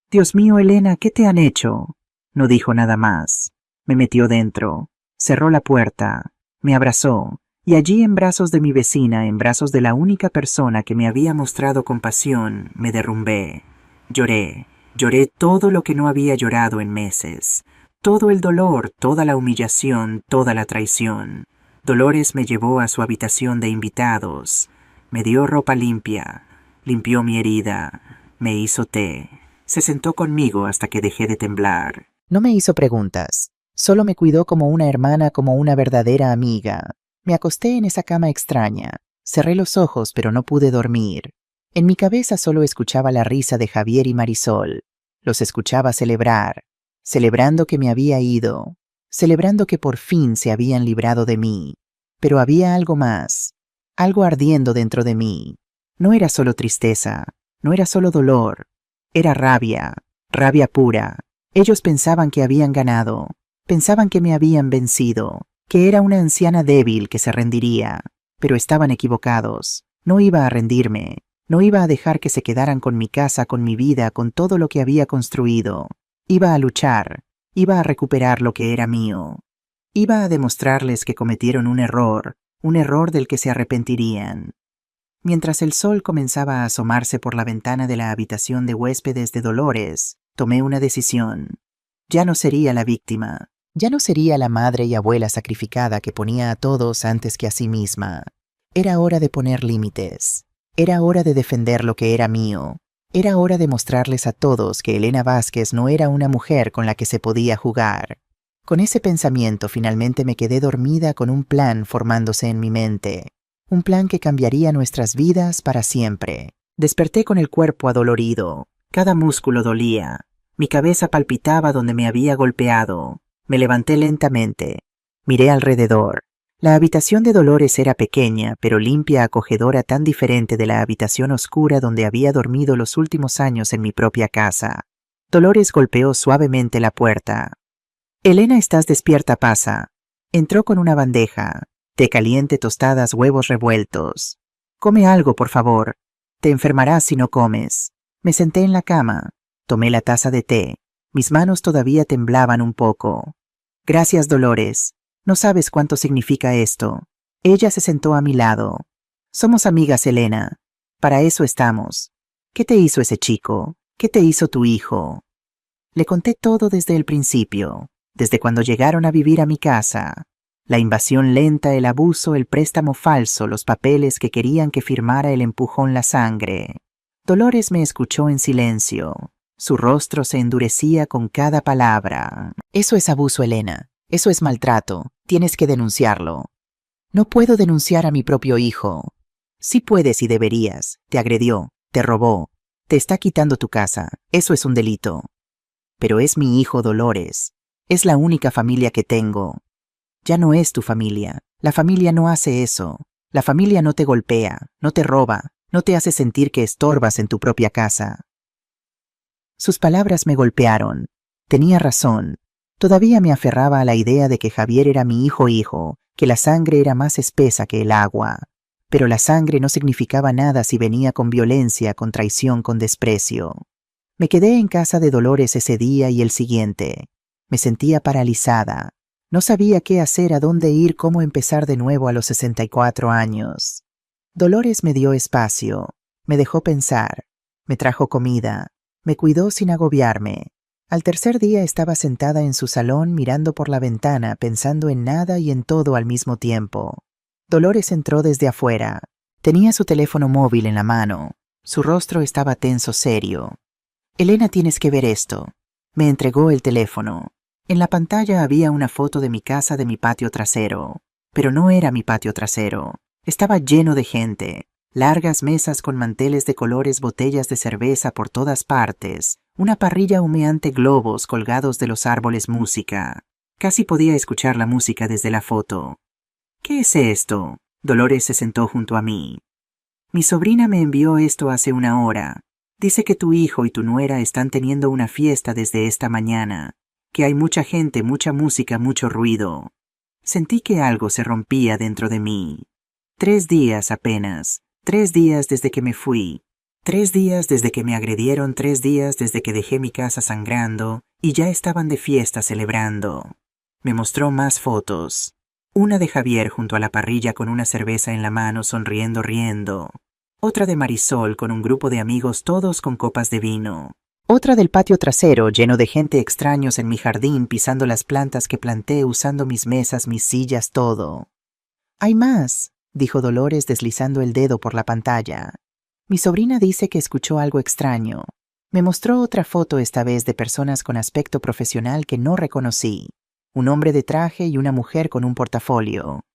Dios mío, Elena, ¿qué te han hecho? No dijo nada más. Me metió dentro. Cerró la puerta. Me abrazó. Y allí, en brazos de mi vecina, en brazos de la única persona que me había mostrado compasión, me derrumbé. Lloré. Lloré todo lo que no había llorado en meses. Todo el dolor, toda la humillación, toda la traición. Dolores me llevó a su habitación de invitados. Me dio ropa limpia. Limpió mi herida. Me hizo té. Se sentó conmigo hasta que dejé de temblar. No me hizo preguntas. Solo me cuidó como una hermana, como una verdadera amiga. Me acosté en esa cama extraña. Cerré los ojos, pero no pude dormir. En mi cabeza solo escuchaba la risa de Javier y Marisol. Los escuchaba celebrar. Celebrando que me había ido. Celebrando que por fin se habían librado de mí. Pero había algo más. Algo ardiendo dentro de mí. No era solo tristeza. No era solo dolor. Era rabia. Rabia pura. Ellos pensaban que habían ganado. Pensaban que me habían vencido. Que era una anciana débil que se rendiría. Pero estaban equivocados. No iba a rendirme. No iba a dejar que se quedaran con mi casa, con mi vida, con todo lo que había construido. Iba a luchar. Iba a recuperar lo que era mío. Iba a demostrarles que cometieron un error del que se arrepentirían. Mientras el sol comenzaba a asomarse por la ventana de la habitación de huéspedes de Dolores, tomé una decisión. Ya no sería la víctima. Ya no sería la madre y abuela sacrificada que ponía a todos antes que a sí misma. Era hora de poner límites. Era hora de defender lo que era mío. Era hora de mostrarles a todos que Elena Vázquez no era una mujer con la que se podía jugar. Con ese pensamiento finalmente me quedé dormida con un plan formándose en mi mente. Un plan que cambiaría nuestras vidas para siempre. Desperté con el cuerpo adolorido. Cada músculo dolía. Mi cabeza palpitaba donde me había golpeado. Me levanté lentamente. Miré alrededor. La habitación de Dolores era pequeña, pero limpia, acogedora, tan diferente de la habitación oscura donde había dormido los últimos años en mi propia casa. Dolores golpeó suavemente la puerta. «Elena, ¿estás despierta? Pasa». Entró con una bandeja. Té caliente, tostadas, huevos revueltos. «Come algo, por favor. Te enfermarás si no comes». Me senté en la cama. Tomé la taza de té. Mis manos todavía temblaban un poco. «Gracias, Dolores. No sabes cuánto significa esto». Ella se sentó a mi lado. «Somos amigas, Elena. Para eso estamos. ¿Qué te hizo ese chico? ¿Qué te hizo tu hijo?» Le conté todo desde el principio, desde cuando llegaron a vivir a mi casa. La invasión lenta, el abuso, el préstamo falso, los papeles que querían que firmara el empujón la sangre. Dolores me escuchó en silencio. Su rostro se endurecía con cada palabra. «Eso es abuso, Elena. Eso es maltrato. Tienes que denunciarlo». «No puedo denunciar a mi propio hijo». «Sí puedes y deberías. Te agredió, te robó, te está quitando tu casa. Eso es un delito». «Pero es mi hijo, Dolores. Es la única familia que tengo». «Ya no es tu familia. La familia no hace eso. La familia no te golpea, no te roba, no te hace sentir que estorbas en tu propia casa». Sus palabras me golpearon. Tenía razón. Todavía me aferraba a la idea de que Javier era mi hijo, que la sangre era más espesa que el agua. Pero la sangre no significaba nada si venía con violencia, con traición, con desprecio. Me quedé en casa de Dolores ese día y el siguiente. Me sentía paralizada. No sabía qué hacer, a dónde ir, cómo empezar de nuevo a los 64 años. Dolores me dio espacio. Me dejó pensar. Me trajo comida. Me cuidó sin agobiarme. Al tercer día estaba sentada en su salón mirando por la ventana, pensando en nada y en todo al mismo tiempo. Dolores entró desde afuera. Tenía su teléfono móvil en la mano. Su rostro estaba tenso, serio. «Elena, tienes que ver esto». Me entregó el teléfono. En la pantalla había una foto de mi casa, de mi patio trasero. Pero no era mi patio trasero. Estaba lleno de gente. Largas mesas con manteles de colores, botellas de cerveza por todas partes, una parrilla humeante, globos colgados de los árboles, música. Casi podía escuchar la música desde la foto. «¿Qué es esto?» Dolores se sentó junto a mí. «Mi sobrina me envió esto hace una hora. Dice que tu hijo y tu nuera están teniendo una fiesta desde esta mañana, que hay mucha gente, mucha música, mucho ruido. Sentí que algo se rompía dentro de mí. 3 días apenas, 3 días desde que me fui, 3 días desde que me agredieron, 3 días desde que dejé mi casa sangrando y ya estaban de fiesta celebrando. Me mostró más fotos. Una de Javier junto a la parrilla con una cerveza en la mano sonriendo riendo. Otra de Marisol con un grupo de amigos todos con copas de vino. Otra del patio trasero lleno de gente extraños en mi jardín pisando las plantas que planté usando mis mesas, mis sillas, todo. «Hay más», dijo Dolores deslizando el dedo por la pantalla. «Mi sobrina dice que escuchó algo extraño. Me mostró otra foto esta vez de personas con aspecto profesional que no reconocí. Un hombre de traje y una mujer con un portafolio».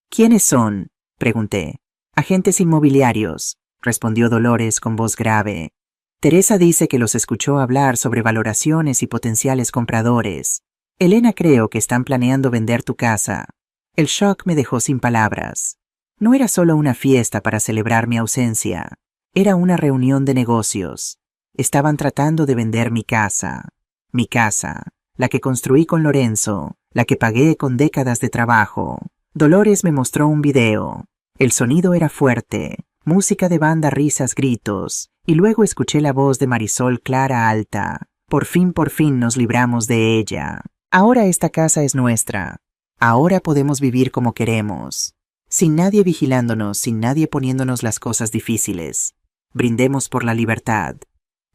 «¿Quiénes son?», pregunté. «Agentes inmobiliarios», respondió Dolores con voz grave. «Teresa dice que los escuchó hablar sobre valoraciones y potenciales compradores. Elena, creo que están planeando vender tu casa». El shock me dejó sin palabras. No era solo una fiesta para celebrar mi ausencia. Era una reunión de negocios. Estaban tratando de vender mi casa. Mi casa, la que construí con Lorenzo, la que pagué con décadas de trabajo. Dolores me mostró un video. El sonido era fuerte, música de banda, risas, gritos, y luego escuché la voz de Marisol clara, alta. Por fin nos libramos de ella. Ahora esta casa es nuestra. Ahora podemos vivir como queremos. Sin nadie vigilándonos, sin nadie poniéndonos las cosas difíciles. Brindemos por la libertad.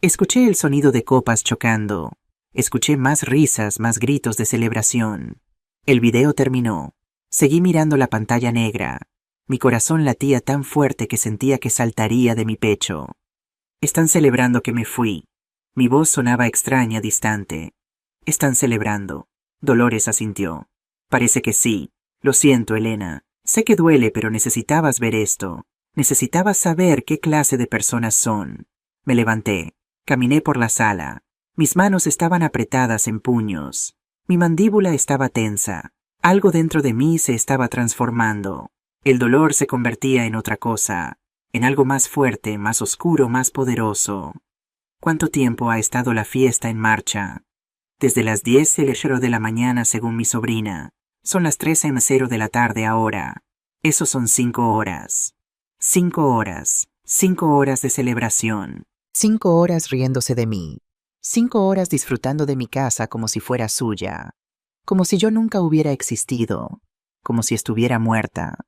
Escuché el sonido de copas chocando. Escuché más risas, más gritos de celebración. El video terminó. Seguí mirando la pantalla negra. Mi corazón latía tan fuerte que sentía que saltaría de mi pecho. Están celebrando que me fui. Mi voz sonaba extraña, distante. Están celebrando. Dolores asintió. Parece que sí. Lo siento, Elena. Sé que duele, pero necesitabas ver esto. Necesitabas saber qué clase de personas son. Me levanté. Caminé por la sala. Mis manos estaban apretadas en puños. Mi mandíbula estaba tensa. Algo dentro de mí se estaba transformando. El dolor se convertía en otra cosa, en algo más fuerte, más oscuro, más poderoso. ¿Cuánto tiempo ha estado la fiesta en marcha? Desde las 10:00 de la mañana según mi sobrina. Son las 3:00 de la tarde ahora. Eso son 5 horas. 5 horas. 5 horas de celebración. 5 horas riéndose de mí. 5 horas disfrutando de mi casa como si fuera suya. Como si yo nunca hubiera existido. Como si estuviera muerta.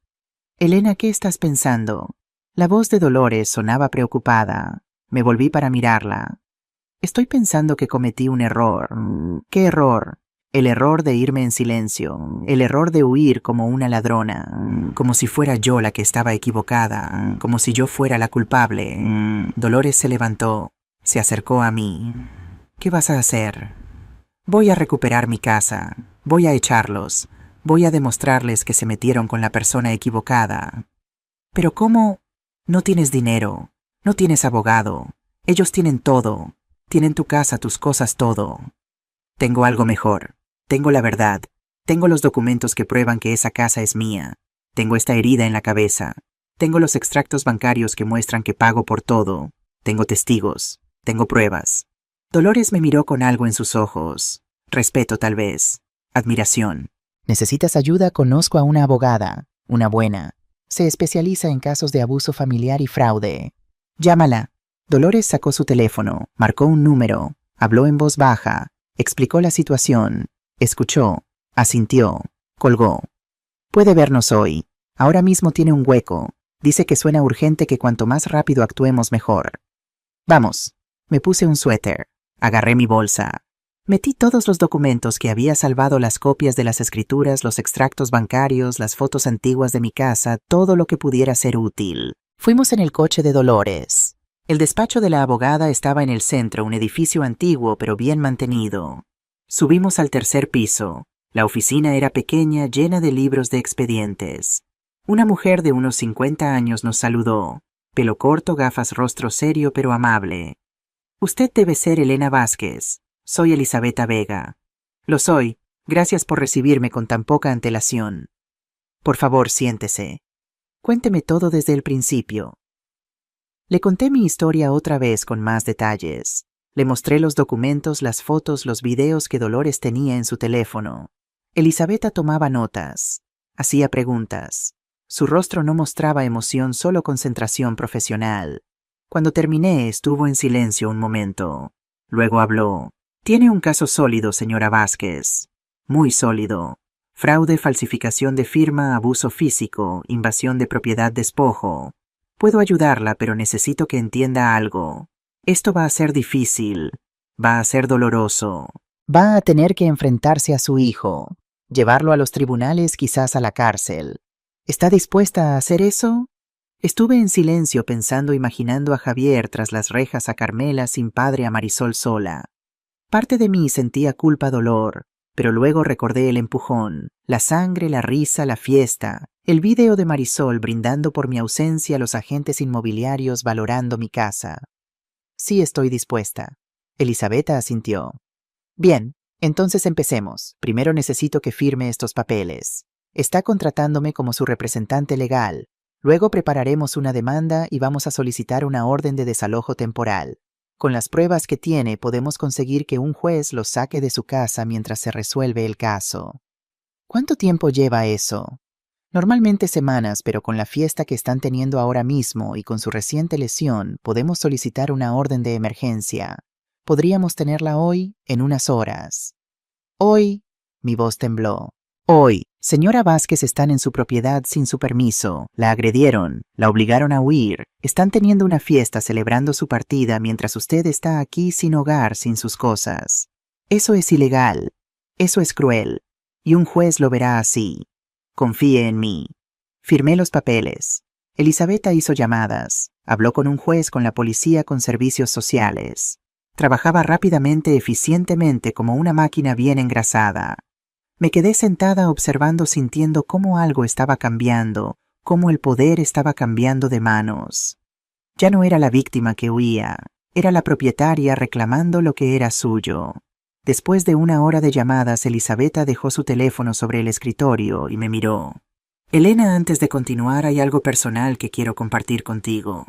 «Elena, ¿qué estás pensando?» La voz de Dolores sonaba preocupada. Me volví para mirarla. «Estoy pensando que cometí un error». «¿Qué error?» «El error de irme en silencio. El error de huir como una ladrona. Como si fuera yo la que estaba equivocada. Como si yo fuera la culpable». Dolores se levantó. Se acercó a mí. «¿Qué vas a hacer?» «Voy a recuperar mi casa. Voy a echarlos. Voy a demostrarles que se metieron con la persona equivocada». «¿Pero cómo? No tienes dinero. No tienes abogado. Ellos tienen todo. Tienen tu casa, tus cosas, todo». «Tengo algo mejor. Tengo la verdad. Tengo los documentos que prueban que esa casa es mía. Tengo esta herida en la cabeza. Tengo los extractos bancarios que muestran que pago por todo. Tengo testigos. Tengo pruebas». Dolores me miró con algo en sus ojos. Respeto, tal vez. Admiración. «¿Necesitas ayuda? Conozco a una abogada. Una buena. Se especializa en casos de abuso familiar y fraude. Llámala». Dolores sacó su teléfono, marcó un número, habló en voz baja, explicó la situación, escuchó, asintió, colgó. «Puede vernos hoy. Ahora mismo tiene un hueco. Dice que suena urgente, que cuanto más rápido actuemos mejor». «Vamos». Me puse un suéter. Agarré mi bolsa. Metí todos los documentos que había salvado, las copias de las escrituras, los extractos bancarios, las fotos antiguas de mi casa, todo lo que pudiera ser útil. Fuimos en el coche de Dolores. El despacho de la abogada estaba en el centro, un edificio antiguo pero bien mantenido. Subimos al 3er piso. La oficina era pequeña, llena de libros de expedientes. Una mujer de unos 50 años nos saludó. Pelo corto, gafas, rostro serio pero amable. «Usted debe ser Elena Vázquez. Soy Elizabeta Vega». «Lo soy. Gracias por recibirme con tan poca antelación». «Por favor, siéntese. Cuénteme todo desde el principio». Le conté mi historia otra vez con más detalles. Le mostré los documentos, las fotos, los videos que Dolores tenía en su teléfono. Elisabetta tomaba notas. Hacía preguntas. Su rostro no mostraba emoción, solo concentración profesional. Cuando terminé, estuvo en silencio un momento. Luego habló. Tiene un caso sólido, señora Vázquez. Muy sólido. Fraude, falsificación de firma, abuso físico, invasión de propiedad, despojo. Puedo ayudarla, pero necesito que entienda algo. Esto va a ser difícil. Va a ser doloroso. Va a tener que enfrentarse a su hijo. Llevarlo a los tribunales, quizás a la cárcel. ¿Está dispuesta a hacer eso? Estuve en silencio pensando, imaginando a Javier tras las rejas, a Carmela sin padre, a Marisol sola. Parte de mí sentía culpa, dolor, pero luego recordé el empujón, la sangre, la risa, la fiesta, el video de Marisol brindando por mi ausencia, los agentes inmobiliarios valorando mi casa. Sí, estoy dispuesta. Elisabetta asintió. Bien, entonces empecemos. Primero necesito que firme estos papeles. Está contratándome como su representante legal. Luego prepararemos una demanda y vamos a solicitar una orden de desalojo temporal. Con las pruebas que tiene, podemos conseguir que un juez lo saque de su casa mientras se resuelve el caso. ¿Cuánto tiempo lleva eso? Normalmente semanas, pero con la fiesta que están teniendo ahora mismo y con su reciente lesión, podemos solicitar una orden de emergencia. Podríamos tenerla hoy, en unas horas. Hoy, mi voz tembló. Hoy, señora Vázquez, están en su propiedad sin su permiso, la agredieron, la obligaron a huir, están teniendo una fiesta celebrando su partida mientras usted está aquí sin hogar, sin sus cosas. Eso es ilegal, eso es cruel, y un juez lo verá así. Confíe en mí. Firmé los papeles. Elisabetta hizo llamadas, habló con un juez, con la policía, con servicios sociales. Trabajaba rápidamente, eficientemente, como una máquina bien engrasada. Me quedé sentada observando, sintiendo cómo algo estaba cambiando, cómo el poder estaba cambiando de manos. Ya no era la víctima que huía, era la propietaria reclamando lo que era suyo. Después de una hora de llamadas, Elisabetta dejó su teléfono sobre el escritorio y me miró. Elena, antes de continuar, hay algo personal que quiero compartir contigo.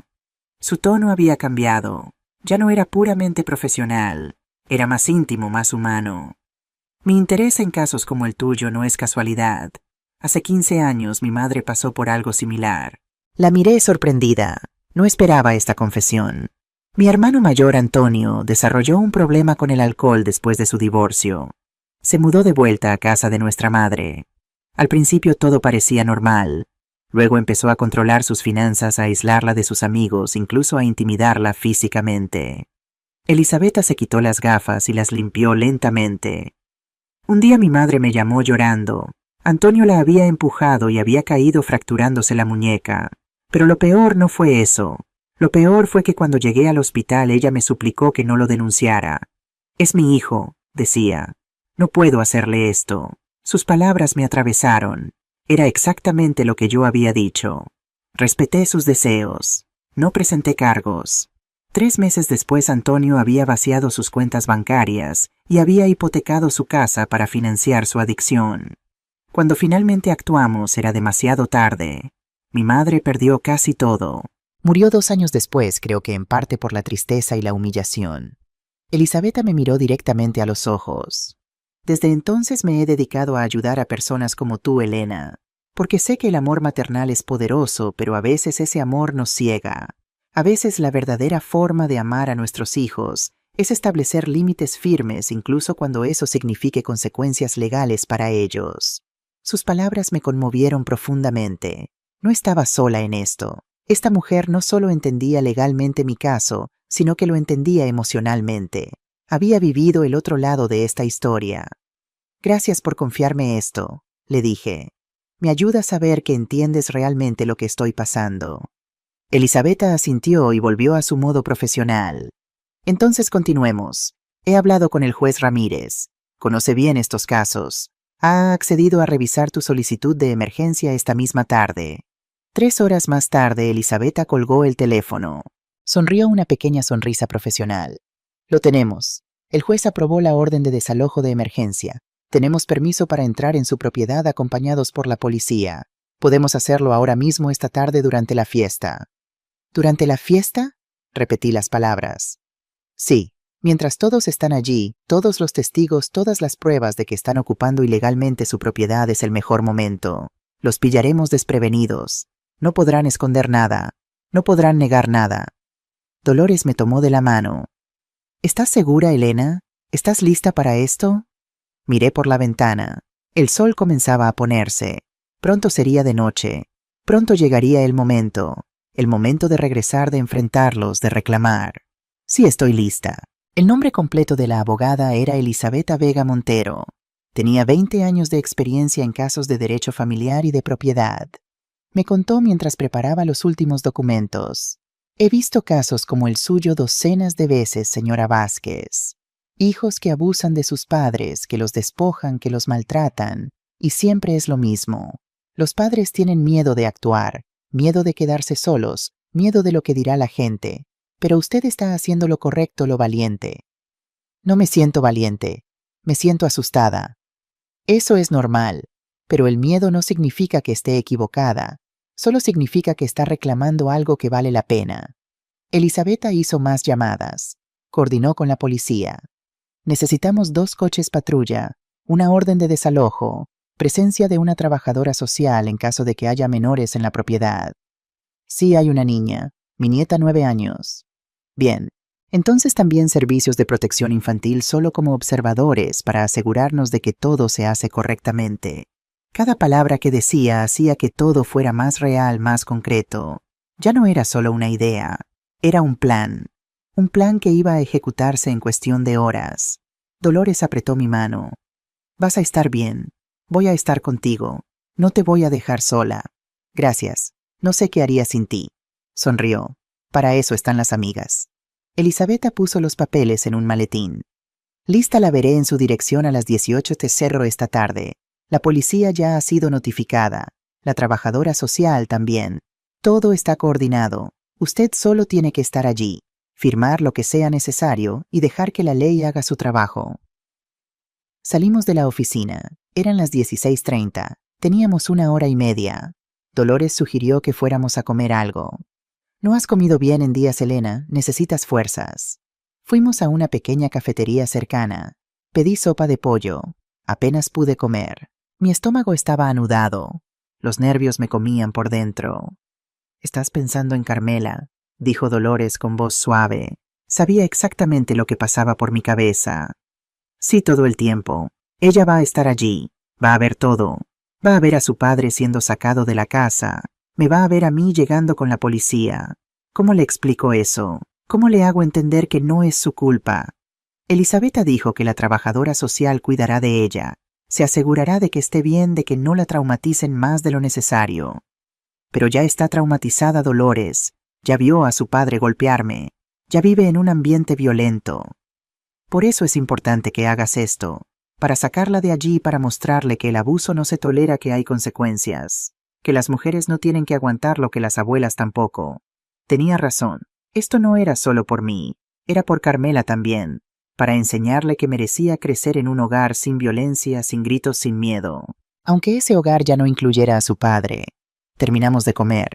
Su tono había cambiado. Ya no era puramente profesional, era más íntimo, más humano. Mi interés en casos como el tuyo no es casualidad. Hace 15 años mi madre pasó por algo similar. La miré sorprendida. No esperaba esta confesión. Mi hermano mayor, Antonio, desarrolló un problema con el alcohol después de su divorcio. Se mudó de vuelta a casa de nuestra madre. Al principio todo parecía normal. Luego empezó a controlar sus finanzas, a aislarla de sus amigos, incluso a intimidarla físicamente. Elisabetta se quitó las gafas y las limpió lentamente. Un día mi madre me llamó llorando. Antonio la había empujado y había caído fracturándose la muñeca. Pero lo peor no fue eso. Lo peor fue que cuando llegué al hospital ella me suplicó que no lo denunciara. Es mi hijo, decía. No puedo hacerle esto. Sus palabras me atravesaron. Era exactamente lo que yo había dicho. Respeté sus deseos. No presenté cargos. 3 meses después Antonio había vaciado sus cuentas bancarias y había hipotecado su casa para financiar su adicción. Cuando finalmente actuamos era demasiado tarde. Mi madre perdió casi todo. Murió 2 años después, creo que en parte por la tristeza y la humillación. Elisabetta me miró directamente a los ojos. Desde entonces me he dedicado a ayudar a personas como tú, Elena, porque sé que el amor maternal es poderoso, pero a veces ese amor nos ciega. A veces la verdadera forma de amar a nuestros hijos es establecer límites firmes, incluso cuando eso signifique consecuencias legales para ellos. Sus palabras me conmovieron profundamente. No estaba sola en esto. Esta mujer no solo entendía legalmente mi caso, sino que lo entendía emocionalmente. Había vivido el otro lado de esta historia. Gracias por confiarme esto, le dije. Me ayuda a saber que entiendes realmente lo que estoy pasando. Elisabetta asintió y volvió a su modo profesional. Entonces continuemos. He hablado con el juez Ramírez. Conoce bien estos casos. Ha accedido a revisar tu solicitud de emergencia esta misma tarde. 3 horas más tarde, Elisabetta colgó el teléfono. Sonrió una pequeña sonrisa profesional. Lo tenemos. El juez aprobó la orden de desalojo de emergencia. Tenemos permiso para entrar en su propiedad acompañados por la policía. Podemos hacerlo ahora mismo esta tarde durante la fiesta. ¿Durante la fiesta? Repetí las palabras. Sí, mientras todos están allí, todos los testigos, todas las pruebas de que están ocupando ilegalmente su propiedad es el mejor momento. Los pillaremos desprevenidos. No podrán esconder nada. No podrán negar nada. Dolores me tomó de la mano. ¿Estás segura, Elena? ¿Estás lista para esto? Miré por la ventana. El sol comenzaba a ponerse. Pronto sería de noche. Pronto llegaría el momento de regresar, de enfrentarlos, de reclamar. Sí, estoy lista. El nombre completo de la abogada era Elisabetta Vega Montero. Tenía 20 años de experiencia en casos de derecho familiar y de propiedad. Me contó mientras preparaba los últimos documentos. He visto casos como el suyo docenas de veces, señora Vázquez. Hijos que abusan de sus padres, que los despojan, que los maltratan, y siempre es lo mismo. Los padres tienen miedo de actuar, miedo de quedarse solos, miedo de lo que dirá la gente, pero usted está haciendo lo correcto, lo valiente. No me siento valiente, me siento asustada. Eso es normal, pero el miedo no significa que esté equivocada, solo significa que está reclamando algo que vale la pena. Elisabetta hizo más llamadas, coordinó con la policía. Necesitamos 2 coches patrulla, una orden de desalojo, presencia de una trabajadora social en caso de que haya menores en la propiedad. Sí hay una niña, mi nieta 9 años. Bien, entonces también servicios de protección infantil solo como observadores para asegurarnos de que todo se hace correctamente. Cada palabra que decía hacía que todo fuera más real, más concreto. Ya no era solo una idea, era un plan que iba a ejecutarse en cuestión de horas. Dolores apretó mi mano. Vas a estar bien. Voy a estar contigo. No te voy a dejar sola. Gracias. No sé qué haría sin ti. Sonrió. Para eso están las amigas. Elisabetta puso los papeles en un maletín. Lista, la veré en su dirección a las 18 de cerro esta tarde. La policía ya ha sido notificada. La trabajadora social también. Todo está coordinado. Usted solo tiene que estar allí, firmar lo que sea necesario y dejar que la ley haga su trabajo. Salimos de la oficina. Eran las 16:30. Teníamos 1 hora y media. Dolores sugirió que fuéramos a comer algo. No has comido bien en días, Elena. Necesitas fuerzas. Fuimos a una pequeña cafetería cercana. Pedí sopa de pollo. Apenas pude comer. Mi estómago estaba anudado. Los nervios me comían por dentro. «Estás pensando en Carmela», dijo Dolores con voz suave. Sabía exactamente lo que pasaba por mi cabeza. Sí, todo el tiempo. Ella va a estar allí. Va a ver todo. Va a ver a su padre siendo sacado de la casa. Me va a ver a mí llegando con la policía. ¿Cómo le explico eso? ¿Cómo le hago entender que no es su culpa? Elisabetta dijo que la trabajadora social cuidará de ella. Se asegurará de que esté bien, de que no la traumaticen más de lo necesario. Pero ya está traumatizada Dolores. Ya vio a su padre golpearme. Ya vive en un ambiente violento. Por eso es importante que hagas esto, para sacarla de allí y para mostrarle que el abuso no se tolera, que hay consecuencias, que las mujeres no tienen que aguantar lo que las abuelas tampoco. Tenía razón. Esto no era solo por mí, era por Carmela también, para enseñarle que merecía crecer en un hogar sin violencia, sin gritos, sin miedo. Aunque ese hogar ya no incluyera a su padre. Terminamos de comer.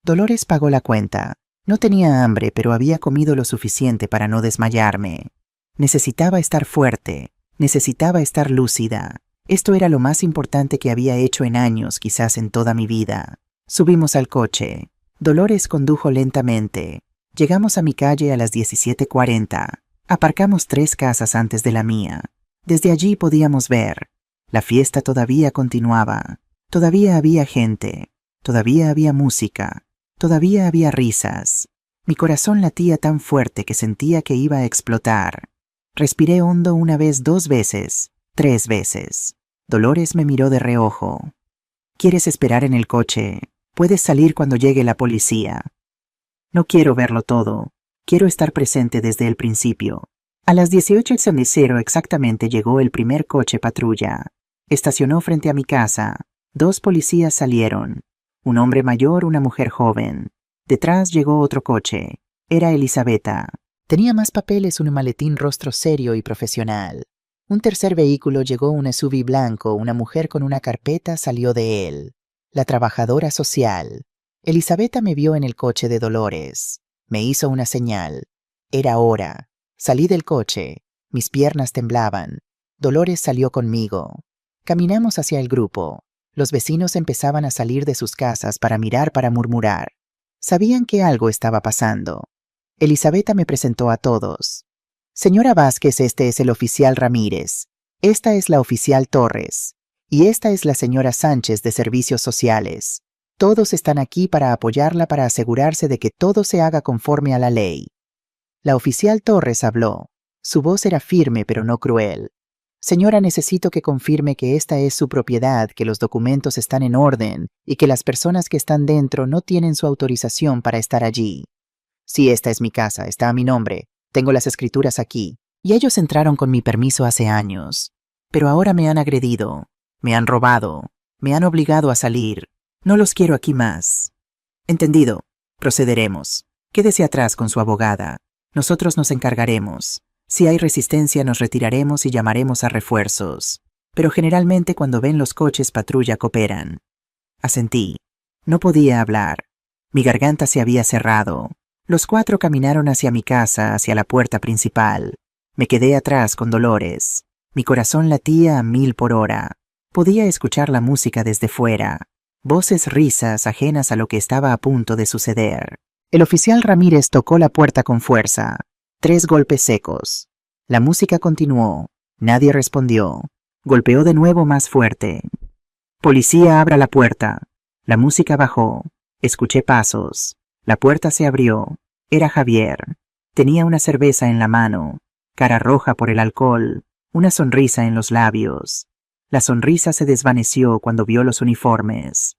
Dolores pagó la cuenta. No tenía hambre, pero había comido lo suficiente para no desmayarme. Necesitaba estar fuerte, necesitaba estar lúcida. Esto era lo más importante que había hecho en años, quizás en toda mi vida. Subimos al coche. Dolores condujo lentamente. Llegamos a mi calle a las 17:40. Aparcamos 3 casas antes de la mía. Desde allí podíamos ver. La fiesta todavía continuaba. Todavía había gente. Todavía había música. Todavía había risas. Mi corazón latía tan fuerte que sentía que iba a explotar. Respiré hondo 1 vez, 2 veces, 3 veces. Dolores me miró de reojo. ¿Quieres esperar en el coche? Puedes salir cuando llegue la policía. No quiero verlo todo. Quiero estar presente desde el principio. A las 18:00 exactamente llegó el primer coche patrulla. Estacionó frente a mi casa. 2 policías salieron. Un hombre mayor, una mujer joven. Detrás llegó otro coche. Era Elisabetta. Tenía más papeles, un maletín, rostro serio y profesional. Un tercer vehículo llegó, un SUV blanco, una mujer con una carpeta salió de él. La trabajadora social. Elisabetta me vio en el coche de Dolores. Me hizo una señal. Era hora. Salí del coche. Mis piernas temblaban. Dolores salió conmigo. Caminamos hacia el grupo. Los vecinos empezaban a salir de sus casas para mirar, para murmurar. Sabían que algo estaba pasando. Elisabetta me presentó a todos. Señora Vázquez, este es el oficial Ramírez. Esta es la oficial Torres. Y esta es la señora Sánchez de Servicios Sociales. Todos están aquí para apoyarla para asegurarse de que todo se haga conforme a la ley. La oficial Torres habló. Su voz era firme pero no cruel. Señora, necesito que confirme que esta es su propiedad, que los documentos están en orden y que las personas que están dentro no tienen su autorización para estar allí. Sí, esta es mi casa, está a mi nombre. Tengo las escrituras aquí. Y ellos entraron con mi permiso hace años. Pero ahora me han agredido, me han robado, me han obligado a salir. No los quiero aquí más. Entendido. Procederemos. Quédese atrás con su abogada. Nosotros nos encargaremos. Si hay resistencia nos retiraremos y llamaremos a refuerzos. Pero generalmente cuando ven los coches patrulla cooperan. Asentí. No podía hablar. Mi garganta se había cerrado. Los 4 caminaron hacia mi casa, hacia la puerta principal. Me quedé atrás con Dolores. Mi corazón latía a 1000 por hora. Podía escuchar la música desde fuera. Voces, risas ajenas a lo que estaba a punto de suceder. El oficial Ramírez tocó la puerta con fuerza. 3 golpes secos. La música continuó. Nadie respondió. Golpeó de nuevo más fuerte. Policía, abra la puerta. La música bajó. Escuché pasos. La puerta se abrió. Era Javier. Tenía una cerveza en la mano, cara roja por el alcohol, una sonrisa en los labios. La sonrisa se desvaneció cuando vio los uniformes.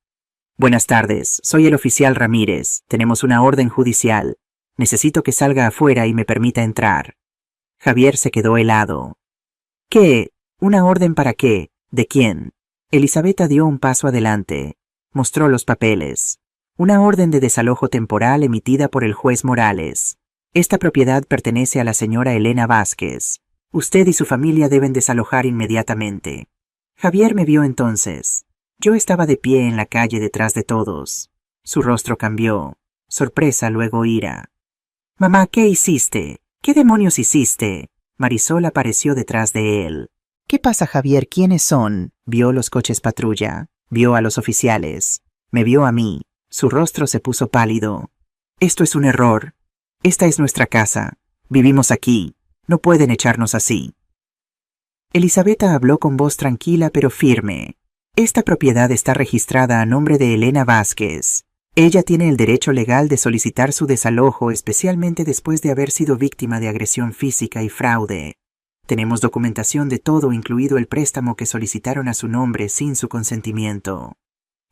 Buenas tardes, soy el oficial Ramírez. Tenemos una orden judicial. Necesito que salga afuera y me permita entrar. Javier se quedó helado. ¿Qué? ¿Una orden para qué? ¿De quién? Elisabetta dio un paso adelante. Mostró los papeles. Una orden de desalojo temporal emitida por el juez Morales. Esta propiedad pertenece a la señora Elena Vázquez. Usted y su familia deben desalojar inmediatamente. Javier me vio entonces. Yo estaba de pie en la calle detrás de todos. Su rostro cambió. Sorpresa, luego ira. Mamá, ¿qué hiciste? ¿Qué demonios hiciste? Marisol apareció detrás de él. ¿Qué pasa, Javier? ¿Quiénes son? Vio los coches patrulla. Vio a los oficiales. Me vio a mí. Su rostro se puso pálido. Esto es un error. Esta es nuestra casa. Vivimos aquí. No pueden echarnos así. Elisabetta habló con voz tranquila pero firme. Esta propiedad está registrada a nombre de Elena Vázquez. Ella tiene el derecho legal de solicitar su desalojo, especialmente después de haber sido víctima de agresión física y fraude. Tenemos documentación de todo, incluido el préstamo que solicitaron a su nombre sin su consentimiento.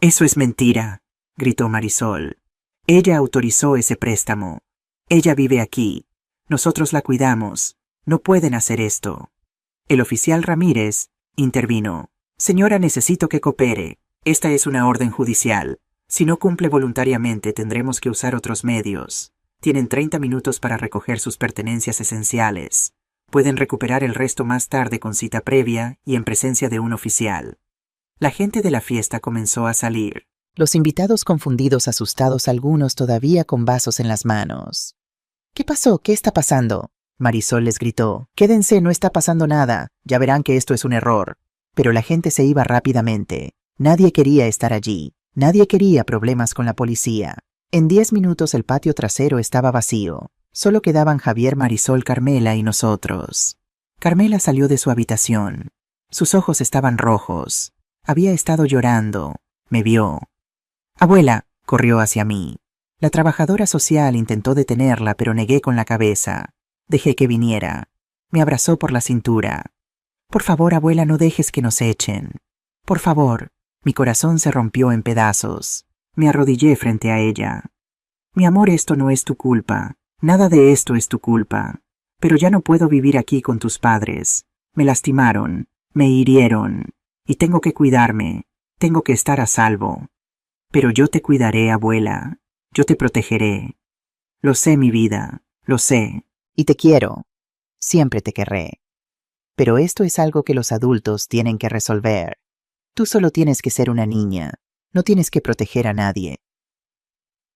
Eso es mentira, gritó Marisol. Ella autorizó ese préstamo. Ella vive aquí. Nosotros la cuidamos. No pueden hacer esto. El oficial Ramírez intervino. Señora, necesito que coopere. Esta es una orden judicial. Si no cumple voluntariamente, tendremos que usar otros medios. Tienen 30 minutos para recoger sus pertenencias esenciales. Pueden recuperar el resto más tarde con cita previa y en presencia de un oficial. La gente de la fiesta comenzó a salir. Los invitados confundidos, asustados, algunos todavía con vasos en las manos. ¿Qué pasó? ¿Qué está pasando? Marisol les gritó. Quédense, no está pasando nada. Ya verán que esto es un error. Pero la gente se iba rápidamente. Nadie quería estar allí. Nadie quería problemas con la policía. En 10 minutos el patio trasero estaba vacío. Solo quedaban Javier, Marisol, Carmela y nosotros. Carmela salió de su habitación. Sus ojos estaban rojos. Había estado llorando. Me vio. Abuela, corrió hacia mí. La trabajadora social intentó detenerla, pero negué con la cabeza. Dejé que viniera. Me abrazó por la cintura. Por favor, abuela, no dejes que nos echen. Por favor. Mi corazón se rompió en pedazos. Me arrodillé frente a ella. Mi amor, esto no es tu culpa. Nada de esto es tu culpa. Pero ya no puedo vivir aquí con tus padres. Me lastimaron. Me hirieron. Y tengo que cuidarme. Tengo que estar a salvo. Pero yo te cuidaré, abuela. Yo te protegeré. Lo sé, mi vida. Lo sé. Y te quiero. Siempre te querré. Pero esto es algo que los adultos tienen que resolver. Tú solo tienes que ser una niña. No tienes que proteger a nadie.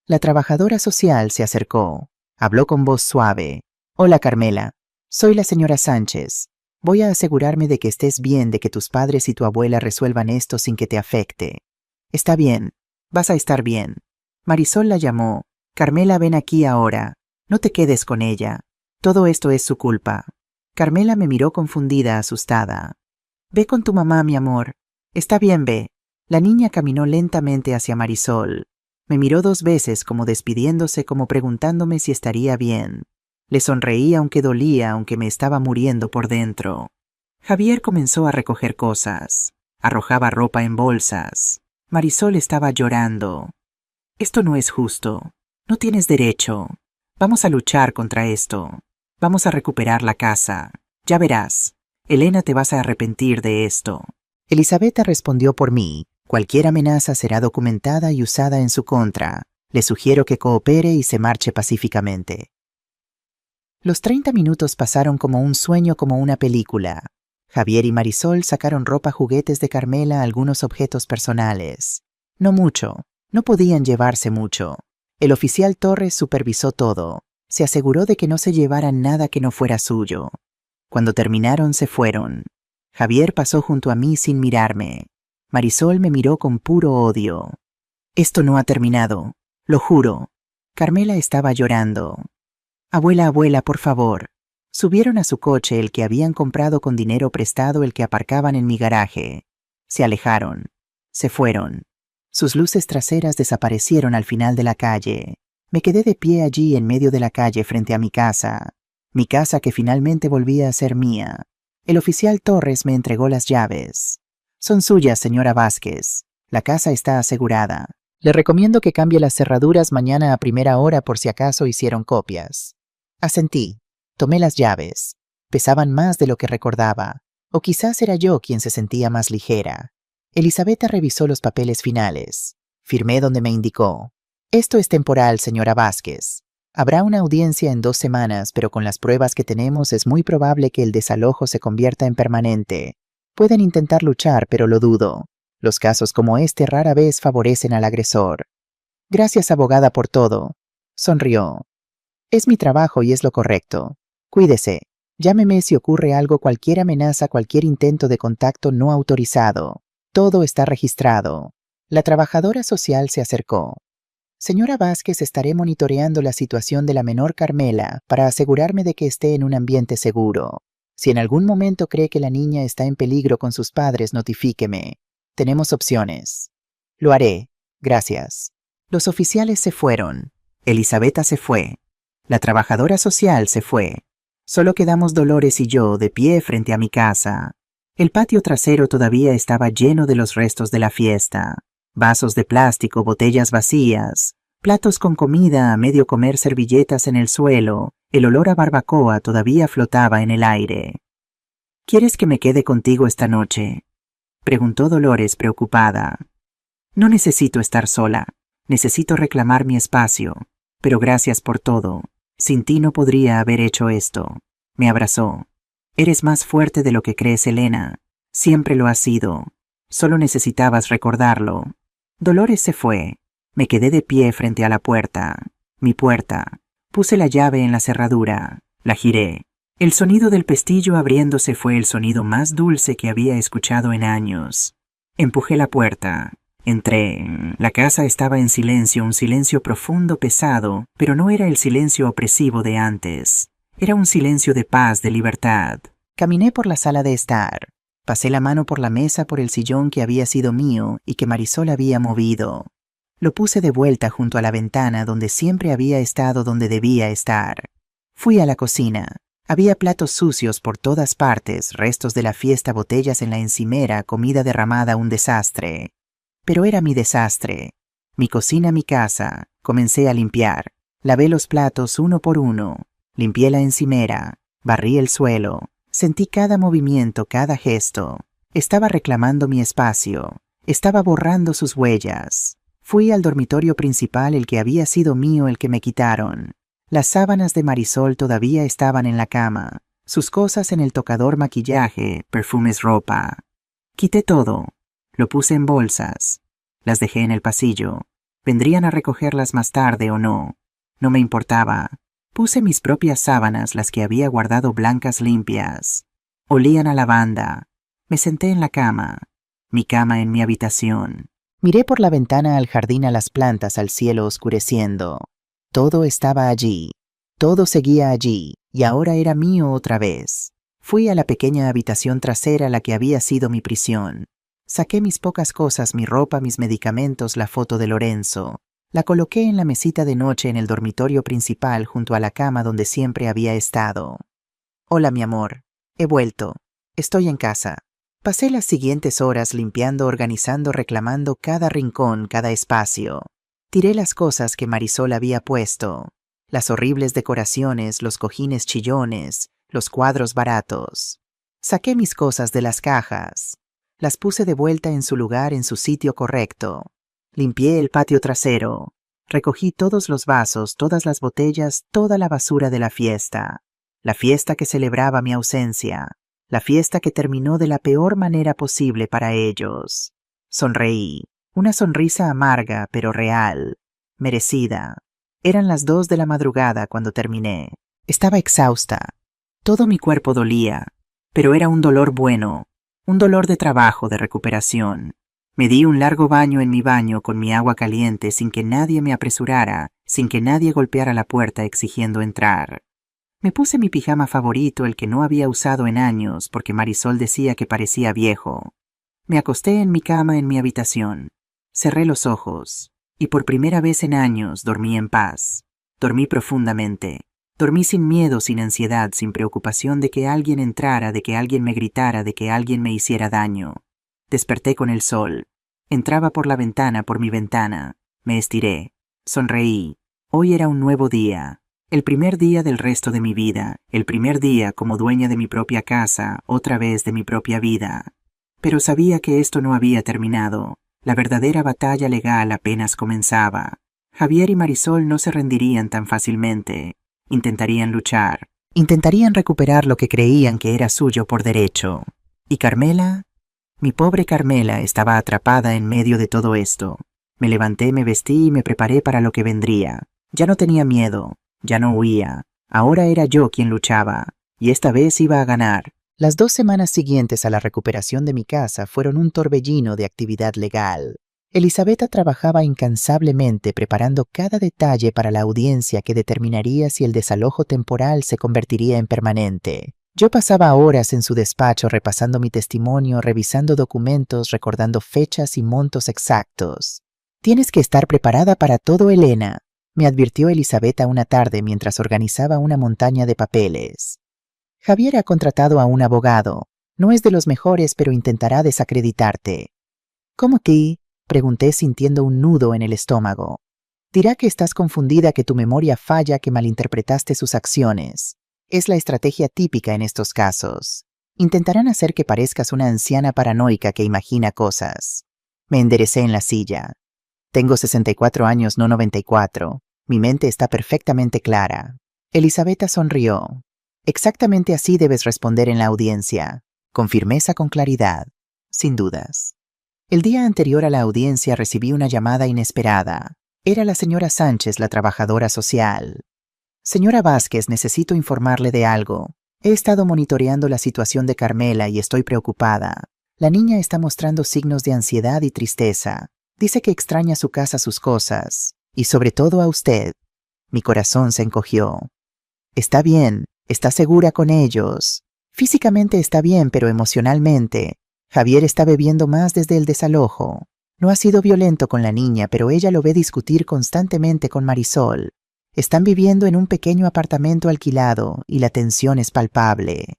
La trabajadora social se acercó. Habló con voz suave. Hola, Carmela. Soy la señora Sánchez. Voy a asegurarme de que estés bien, de que tus padres y tu abuela resuelvan esto sin que te afecte. Está bien. Vas a estar bien. Marisol la llamó. Carmela, ven aquí ahora. No te quedes con ella. Todo esto es su culpa. Carmela me miró confundida, asustada. Ve con tu mamá, mi amor. Está bien, ve. La niña caminó lentamente hacia Marisol. Me miró 2 veces como despidiéndose, como preguntándome si estaría bien. Le sonreí aunque dolía, aunque me estaba muriendo por dentro. Javier comenzó a recoger cosas. Arrojaba ropa en bolsas. Marisol estaba llorando. Esto no es justo. No tienes derecho. Vamos a luchar contra esto. Vamos a recuperar la casa. Ya verás. Elena, te vas a arrepentir de esto. Elisabetta respondió por mí. Cualquier amenaza será documentada y usada en su contra. Le sugiero que coopere y se marche pacíficamente. Los 30 minutos pasaron como un sueño, como una película. Javier y Marisol sacaron ropa, juguetes de Carmela, algunos objetos personales. No mucho. No podían llevarse mucho. El oficial Torres supervisó todo. Se aseguró de que no se llevaran nada que no fuera suyo. Cuando terminaron, se fueron. Javier pasó junto a mí sin mirarme. Marisol me miró con puro odio. Esto no ha terminado. Lo juro. Carmela estaba llorando. Abuela, abuela, por favor. Subieron a su coche, el que habían comprado con dinero prestado, el que aparcaban en mi garaje. Se alejaron. Se fueron. Sus luces traseras desaparecieron al final de la calle. Me quedé de pie allí en medio de la calle frente a mi casa. Mi casa que finalmente volvía a ser mía. El oficial Torres me entregó las llaves. Son suyas, señora Vázquez. La casa está asegurada. Le recomiendo que cambie las cerraduras mañana a primera hora por si acaso hicieron copias. Asentí. Tomé las llaves. Pesaban más de lo que recordaba. O quizás era yo quien se sentía más ligera. Elisabetta revisó los papeles finales. Firmé donde me indicó. Esto es temporal, señora Vázquez. Habrá una audiencia en 2 semanas, pero con las pruebas que tenemos es muy probable que el desalojo se convierta en permanente. Pueden intentar luchar, pero lo dudo. Los casos como este rara vez favorecen al agresor. Gracias, abogada, por todo. Sonrió. Es mi trabajo y es lo correcto. Cuídese. Llámeme si ocurre algo, cualquier amenaza, cualquier intento de contacto no autorizado. Todo está registrado. La trabajadora social se acercó. Señora Vázquez, estaré monitoreando la situación de la menor Carmela para asegurarme de que esté en un ambiente seguro. Si en algún momento cree que la niña está en peligro con sus padres, notifíqueme. Tenemos opciones. Lo haré. Gracias. Los oficiales se fueron. Elisabetta se fue. La trabajadora social se fue. Solo quedamos Dolores y yo de pie frente a mi casa. El patio trasero todavía estaba lleno de los restos de la fiesta. Vasos de plástico, botellas vacías, platos con comida a medio comer, servilletas en el suelo. El olor a barbacoa todavía flotaba en el aire. ¿Quieres que me quede contigo esta noche?, preguntó Dolores preocupada. No necesito estar sola. Necesito reclamar mi espacio. Pero gracias por todo. Sin ti no podría haber hecho esto. Me abrazó. Eres más fuerte de lo que crees, Elena. Siempre lo has sido. Solo necesitabas recordarlo. Dolores se fue. Me quedé de pie frente a la puerta. Mi puerta. Puse la llave en la cerradura. La giré. El sonido del pestillo abriéndose fue el sonido más dulce que había escuchado en años. Empujé la puerta. Entré. La casa estaba en silencio, un silencio profundo, pesado, pero no era el silencio opresivo de antes. Era un silencio de paz, de libertad. Caminé por la sala de estar. Pasé la mano por la mesa, por el sillón que había sido mío y que Marisol había movido. Lo puse de vuelta junto a la ventana donde siempre había estado, donde debía estar. Fui a la cocina. Había platos sucios por todas partes, restos de la fiesta, botellas en la encimera, comida derramada, un desastre. Pero era mi desastre. Mi cocina, mi casa. Comencé a limpiar. Lavé los platos uno por uno. Limpié la encimera. Barrí el suelo. Sentí cada movimiento, cada gesto. Estaba reclamando mi espacio. Estaba borrando sus huellas. Fui al dormitorio principal, el que había sido mío, el que me quitaron. Las sábanas de Marisol todavía estaban en la cama. Sus cosas en el tocador, maquillaje, perfumes, ropa. Quité todo. Lo puse en bolsas. Las dejé en el pasillo. ¿Vendrían a recogerlas más tarde o no? No me importaba. Puse mis propias sábanas, las que había guardado blancas limpias. Olían a lavanda. Me senté en la cama. Mi cama en mi habitación. Miré por la ventana al jardín, a las plantas, al cielo oscureciendo. Todo estaba allí. Todo seguía allí, y ahora era mío otra vez. Fui a la pequeña habitación trasera, la que había sido mi prisión. Saqué mis pocas cosas, mi ropa, mis medicamentos, la foto de Lorenzo. La coloqué en la mesita de noche en el dormitorio principal junto a la cama donde siempre había estado. Hola, mi amor. He vuelto. Estoy en casa. Pasé las siguientes horas limpiando, organizando, reclamando cada rincón, cada espacio. Tiré las cosas que Marisol había puesto. Las horribles decoraciones, los cojines chillones, los cuadros baratos. Saqué mis cosas de las cajas. Las puse de vuelta en su lugar, en su sitio correcto. Limpié el patio trasero. Recogí todos los vasos, todas las botellas, toda la basura de la fiesta. La fiesta que celebraba mi ausencia. La fiesta que terminó de la peor manera posible para ellos. Sonreí. Una sonrisa amarga, pero real. Merecida. Eran las 2 de la madrugada cuando terminé. Estaba exhausta. Todo mi cuerpo dolía, pero era un dolor bueno. Un dolor de trabajo, de recuperación. Me di un largo baño en mi baño con mi agua caliente sin que nadie me apresurara, sin que nadie golpeara la puerta exigiendo entrar. Me puse mi pijama favorito, el que no había usado en años porque Marisol decía que parecía viejo. Me acosté en mi cama en mi habitación. Cerré los ojos y por primera vez en años dormí en paz. Dormí profundamente. Dormí sin miedo, sin ansiedad, sin preocupación de que alguien entrara, de que alguien me gritara, de que alguien me hiciera daño. Desperté con el sol. Entraba por la ventana, por mi ventana. Me estiré. Sonreí. Hoy era un nuevo día. El primer día del resto de mi vida. El primer día como dueña de mi propia casa, otra vez de mi propia vida. Pero sabía que esto no había terminado. La verdadera batalla legal apenas comenzaba. Javier y Marisol no se rendirían tan fácilmente. Intentarían luchar. Intentarían recuperar lo que creían que era suyo por derecho. ¿Y Carmela? Mi pobre Carmela estaba atrapada en medio de todo esto. Me levanté, me vestí y me preparé para lo que vendría. Ya no tenía miedo, ya no huía. Ahora era yo quien luchaba, y esta vez iba a ganar. Las 2 semanas siguientes a la recuperación de mi casa fueron un torbellino de actividad legal. Elisabetta trabajaba incansablemente preparando cada detalle para la audiencia que determinaría si el desalojo temporal se convertiría en permanente. Yo pasaba horas en su despacho repasando mi testimonio, revisando documentos, recordando fechas y montos exactos. «Tienes que estar preparada para todo, Elena», me advirtió Elisabetta una tarde mientras organizaba una montaña de papeles. «Javier ha contratado a un abogado. No es de los mejores, pero intentará desacreditarte». «¿Cómo que?», pregunté sintiendo un nudo en el estómago. «Dirá que estás confundida, que tu memoria falla, que malinterpretaste sus acciones. Es la estrategia típica en estos casos. Intentarán hacer que parezcas una anciana paranoica que imagina cosas». Me enderecé en la silla. «Tengo 64 años, no 94. Mi mente está perfectamente clara». Elisabetta sonrió. «Exactamente así debes responder en la audiencia. Con firmeza, con claridad. Sin dudas». El día anterior a la audiencia recibí una llamada inesperada. Era la señora Sánchez, la trabajadora social. «Señora Vázquez, necesito informarle de algo. He estado monitoreando la situación de Carmela y estoy preocupada. La niña está mostrando signos de ansiedad y tristeza. Dice que extraña su casa, sus cosas, y sobre todo a usted». Mi corazón se encogió. «Está bien, está segura con ellos. Físicamente está bien, pero emocionalmente. Javier está bebiendo más desde el desalojo. No ha sido violento con la niña, pero ella lo ve discutir constantemente con Marisol. Están viviendo en un pequeño apartamento alquilado y la tensión es palpable».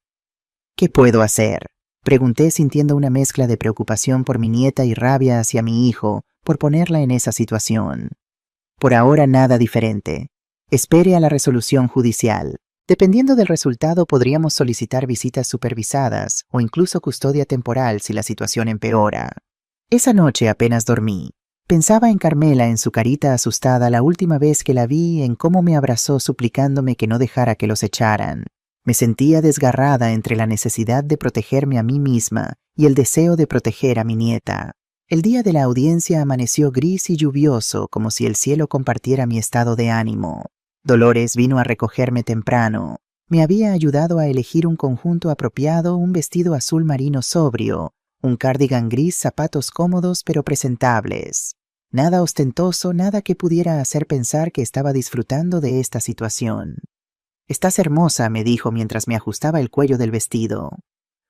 «¿Qué puedo hacer?», pregunté sintiendo una mezcla de preocupación por mi nieta y rabia hacia mi hijo por ponerla en esa situación. «Por ahora nada diferente. Espere a la resolución judicial. Dependiendo del resultado podríamos solicitar visitas supervisadas o incluso custodia temporal si la situación empeora». Esa noche apenas dormí. Pensaba en Carmela, en su carita asustada la última vez que la vi, en cómo me abrazó suplicándome que no dejara que los echaran. Me sentía desgarrada entre la necesidad de protegerme a mí misma y el deseo de proteger a mi nieta. El día de la audiencia amaneció gris y lluvioso, como si el cielo compartiera mi estado de ánimo. Dolores vino a recogerme temprano. Me había ayudado a elegir un conjunto apropiado, un vestido azul marino sobrio, un cardigan gris, zapatos cómodos pero presentables. Nada ostentoso, nada que pudiera hacer pensar que estaba disfrutando de esta situación. «Estás hermosa», me dijo mientras me ajustaba el cuello del vestido.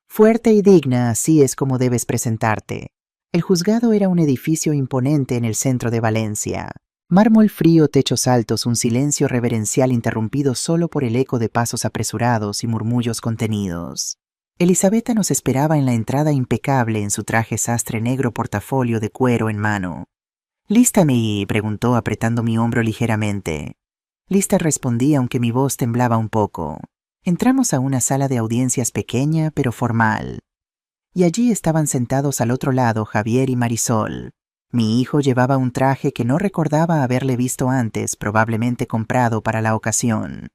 «Fuerte y digna, así es como debes presentarte». El juzgado era un edificio imponente en el centro de Valencia. Mármol frío, techos altos, un silencio reverencial interrumpido solo por el eco de pasos apresurados y murmullos contenidos. Elisabetta nos esperaba en la entrada impecable en su traje sastre negro, portafolio de cuero en mano. «¿Lista, mi?» preguntó apretando mi hombro ligeramente. Lista, respondí, aunque mi voz temblaba un poco. Entramos a una sala de audiencias pequeña pero formal. Y allí estaban sentados al otro lado Javier y Marisol. Mi hijo llevaba un traje que no recordaba haberle visto antes, probablemente comprado para la ocasión.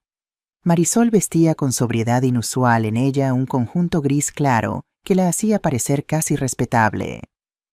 Marisol vestía con sobriedad inusual, en ella un conjunto gris claro que la hacía parecer casi respetable.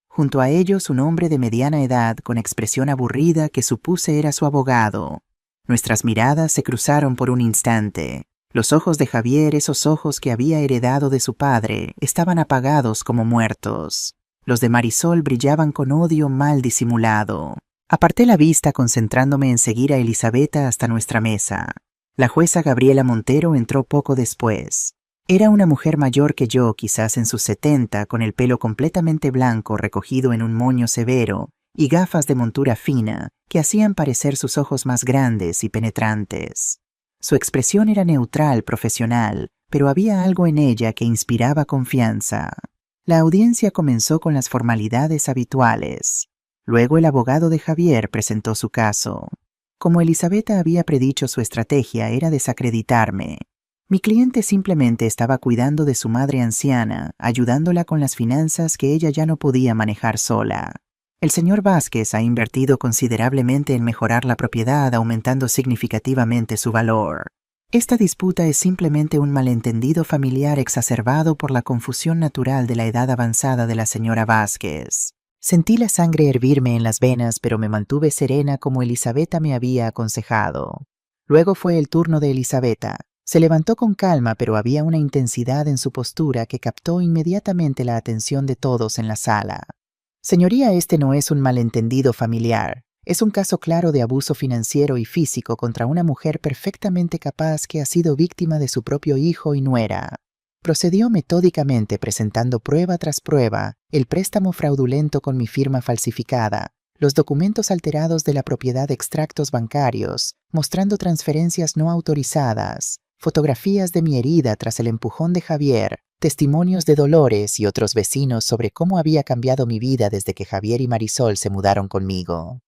Junto a ellos un hombre de mediana edad con expresión aburrida que supuse era su abogado. Nuestras miradas se cruzaron por un instante. Los ojos de Javier, esos ojos que había heredado de su padre, estaban apagados como muertos. Los de Marisol brillaban con odio mal disimulado. Aparté la vista concentrándome en seguir a Elisabetta hasta nuestra mesa. La jueza Gabriela Montero entró poco después. Era una mujer mayor que yo, quizás en sus 70, con el pelo completamente blanco recogido en un moño severo y gafas de montura fina que hacían parecer sus ojos más grandes y penetrantes. Su expresión era neutral, profesional, pero había algo en ella que inspiraba confianza. La audiencia comenzó con las formalidades habituales. Luego el abogado de Javier presentó su caso. Como Elisabetta había predicho, su estrategia era desacreditarme. Mi cliente simplemente estaba cuidando de su madre anciana, ayudándola con las finanzas que ella ya no podía manejar sola. El señor Vázquez ha invertido considerablemente en mejorar la propiedad, aumentando significativamente su valor. Esta disputa es simplemente un malentendido familiar exacerbado por la confusión natural de la edad avanzada de la señora Vázquez. Sentí la sangre hervirme en las venas, pero me mantuve serena como Elisabetta me había aconsejado. Luego fue el turno de Elisabetta. Se levantó con calma, pero había una intensidad en su postura que captó inmediatamente la atención de todos en la sala. «Señoría, este no es un malentendido familiar. Es un caso claro de abuso financiero y físico contra una mujer perfectamente capaz que ha sido víctima de su propio hijo y nuera». Procedió metódicamente, presentando prueba tras prueba, el préstamo fraudulento con mi firma falsificada, los documentos alterados de la propiedad, extractos bancarios, mostrando transferencias no autorizadas, fotografías de mi herida tras el empujón de Javier, testimonios de Dolores y otros vecinos sobre cómo había cambiado mi vida desde que Javier y Marisol se mudaron conmigo.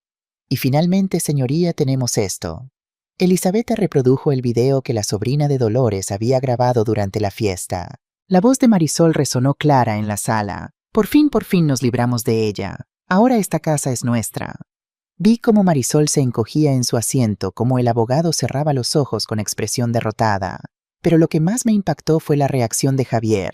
Y finalmente, señoría, tenemos esto. Elisabetta reprodujo el video que la sobrina de Dolores había grabado durante la fiesta. La voz de Marisol resonó clara en la sala. Por fin nos libramos de ella. Ahora esta casa es nuestra». Vi cómo Marisol se encogía en su asiento, cómo el abogado cerraba los ojos con expresión derrotada. Pero lo que más me impactó fue la reacción de Javier.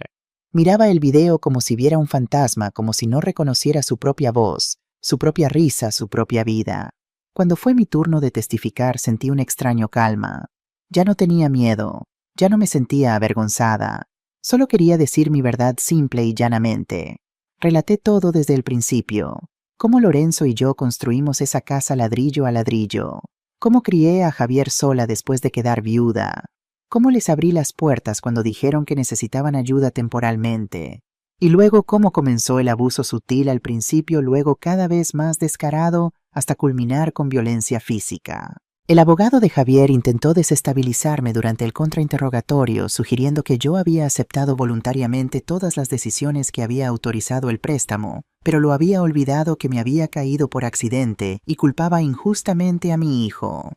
Miraba el video como si viera un fantasma, como si no reconociera su propia voz, su propia risa, su propia vida. Cuando fue mi turno de testificar, sentí un extraño calma. Ya no tenía miedo, ya no me sentía avergonzada. Solo quería decir mi verdad simple y llanamente. Relaté todo desde el principio. Cómo Lorenzo y yo construimos esa casa ladrillo a ladrillo. Cómo crié a Javier sola después de quedar viuda. Cómo les abrí las puertas cuando dijeron que necesitaban ayuda temporalmente. Y luego cómo comenzó el abuso sutil al principio, luego cada vez más descarado, hasta culminar con violencia física. El abogado de Javier intentó desestabilizarme durante el contrainterrogatorio, sugiriendo que yo había aceptado voluntariamente todas las decisiones que había autorizado el préstamo, pero lo había olvidado que me había caído por accidente y culpaba injustamente a mi hijo.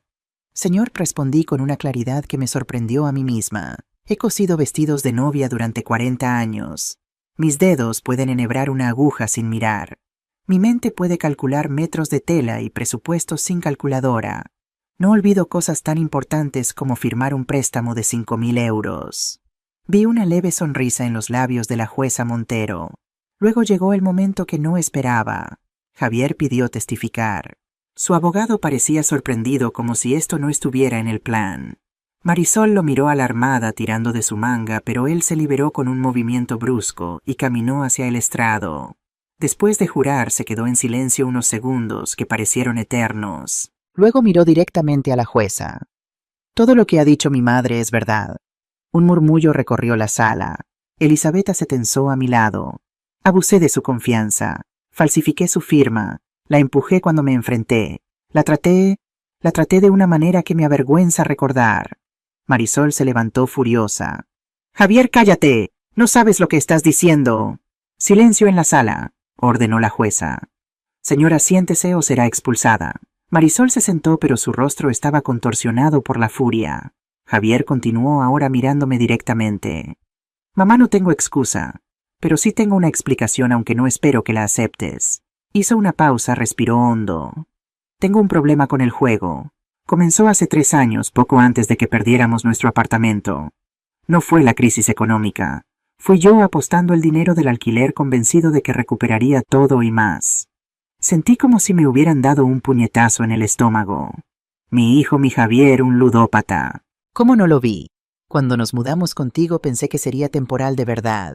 «Señor», respondí con una claridad que me sorprendió a mí misma. «He cosido vestidos de novia durante 40 años. Mis dedos pueden enhebrar una aguja sin mirar. Mi mente puede calcular metros de tela y presupuestos sin calculadora. No olvido cosas tan importantes como firmar un préstamo de 5.000 euros». Vi una leve sonrisa en los labios de la jueza Montero. Luego llegó el momento que no esperaba. Javier pidió testificar. Su abogado parecía sorprendido como si esto no estuviera en el plan. Marisol lo miró alarmada tirando de su manga, pero él se liberó con un movimiento brusco y caminó hacia el estrado. Después de jurar, se quedó en silencio unos segundos que parecieron eternos. Luego miró directamente a la jueza. Todo lo que ha dicho mi madre es verdad. Un murmullo recorrió la sala. Elisabetta se tensó a mi lado. Abusé de su confianza. Falsifiqué su firma. La empujé cuando me enfrenté. La traté de una manera que me avergüenza recordar. Marisol se levantó furiosa. Javier, cállate. No sabes lo que estás diciendo. Silencio en la sala, ordenó la jueza. Señora, siéntese o será expulsada. Marisol se sentó, pero su rostro estaba contorsionado por la furia. Javier continuó ahora mirándome directamente. Mamá, no tengo excusa, pero sí tengo una explicación, aunque no espero que la aceptes. Hizo una pausa, respiró hondo. Tengo un problema con el juego. Comenzó hace 3 años, poco antes de que perdiéramos nuestro apartamento. No fue la crisis económica. Fui yo apostando el dinero del alquiler, convencido de que recuperaría todo y más. Sentí como si me hubieran dado un puñetazo en el estómago. Mi hijo, mi Javier, un ludópata. ¿Cómo no lo vi? Cuando nos mudamos contigo pensé que sería temporal de verdad.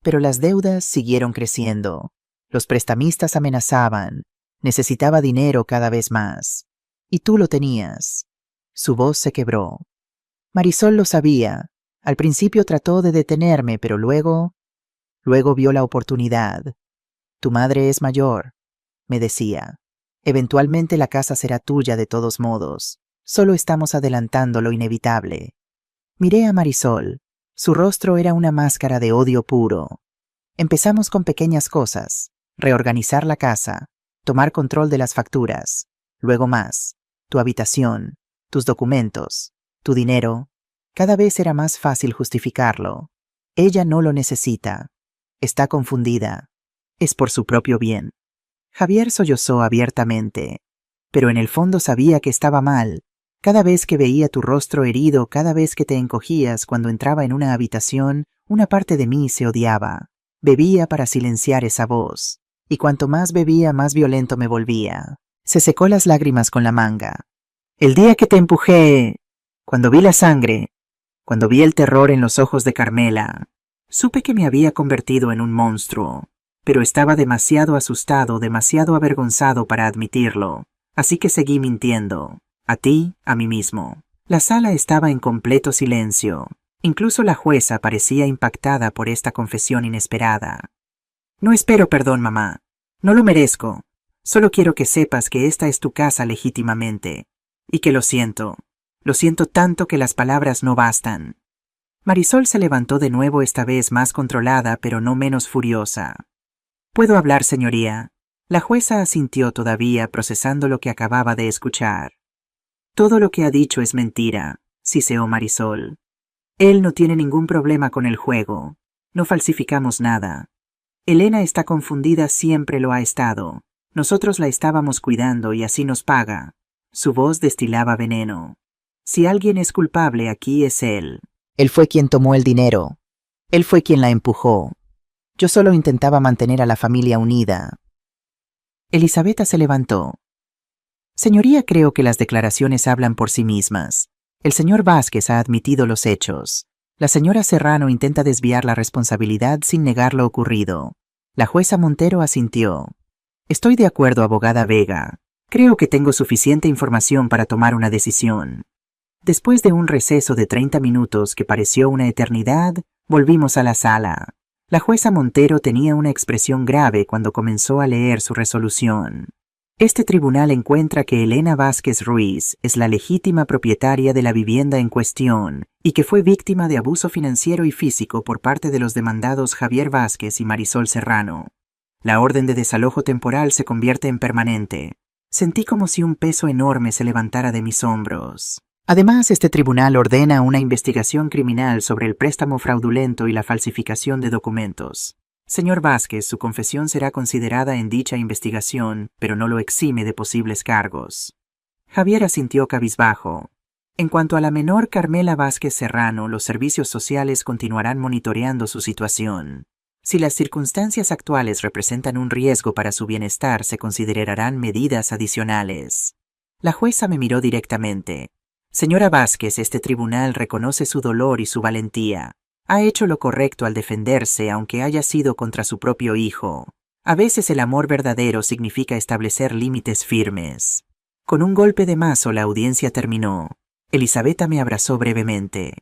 Pero las deudas siguieron creciendo. Los prestamistas amenazaban. Necesitaba dinero cada vez más. Y tú lo tenías. Su voz se quebró. Marisol lo sabía. Al principio trató de detenerme, pero luego vio la oportunidad. Tu madre es mayor, me decía. Eventualmente la casa será tuya de todos modos. Solo estamos adelantando lo inevitable. Miré a Marisol. Su rostro era una máscara de odio puro. Empezamos con pequeñas cosas. Reorganizar la casa. Tomar control de las facturas. Luego más. Tu habitación. Tus documentos. Tu dinero. Cada vez era más fácil justificarlo. Ella no lo necesita. Está confundida. Es por su propio bien. Javier sollozó abiertamente. Pero en el fondo sabía que estaba mal. Cada vez que veía tu rostro herido, cada vez que te encogías cuando entraba en una habitación, una parte de mí se odiaba. Bebía para silenciar esa voz. Y cuanto más bebía, más violento me volvía. Se secó las lágrimas con la manga. El día que te empujé, cuando vi la sangre, cuando vi el terror en los ojos de Carmela, supe que me había convertido en un monstruo, pero estaba demasiado asustado, demasiado avergonzado para admitirlo, así que seguí mintiendo, a ti, a mí mismo. La sala estaba en completo silencio, incluso la jueza parecía impactada por esta confesión inesperada. No espero perdón, mamá, no lo merezco, solo quiero que sepas que esta es tu casa legítimamente, y que lo siento tanto que las palabras no bastan. Marisol se levantó de nuevo, esta vez más controlada, pero no menos furiosa. ¿Puedo hablar, señoría? La jueza asintió todavía, procesando lo que acababa de escuchar. Todo lo que ha dicho es mentira, siseó Marisol. Él no tiene ningún problema con el juego. No falsificamos nada. Elena está confundida, siempre lo ha estado. Nosotros la estábamos cuidando y así nos paga. Su voz destilaba veneno. Si alguien es culpable, aquí es él. Él fue quien tomó el dinero. Él fue quien la empujó. Yo solo intentaba mantener a la familia unida. Elisabetta se levantó. Señoría, creo que las declaraciones hablan por sí mismas. El señor Vázquez ha admitido los hechos. La señora Serrano intenta desviar la responsabilidad sin negar lo ocurrido. La jueza Montero asintió. Estoy de acuerdo, abogada Vega. Creo que tengo suficiente información para tomar una decisión. Después de un receso de 30 minutos que pareció una eternidad, volvimos a la sala. La jueza Montero tenía una expresión grave cuando comenzó a leer su resolución. Este tribunal encuentra que Elena Vázquez Ruiz es la legítima propietaria de la vivienda en cuestión y que fue víctima de abuso financiero y físico por parte de los demandados Javier Vázquez y Marisol Serrano. La orden de desalojo temporal se convierte en permanente. Sentí como si un peso enorme se levantara de mis hombros. Además, este tribunal ordena una investigación criminal sobre el préstamo fraudulento y la falsificación de documentos. Señor Vázquez, su confesión será considerada en dicha investigación, pero no lo exime de posibles cargos. Javier asintió cabizbajo. En cuanto a la menor Carmela Vázquez Serrano, los servicios sociales continuarán monitoreando su situación. Si las circunstancias actuales representan un riesgo para su bienestar, se considerarán medidas adicionales. La jueza me miró directamente. Señora Vázquez, este tribunal reconoce su dolor y su valentía. Ha hecho lo correcto al defenderse, aunque haya sido contra su propio hijo. A veces el amor verdadero significa establecer límites firmes. Con un golpe de mazo la audiencia terminó. Elisabetta me abrazó brevemente.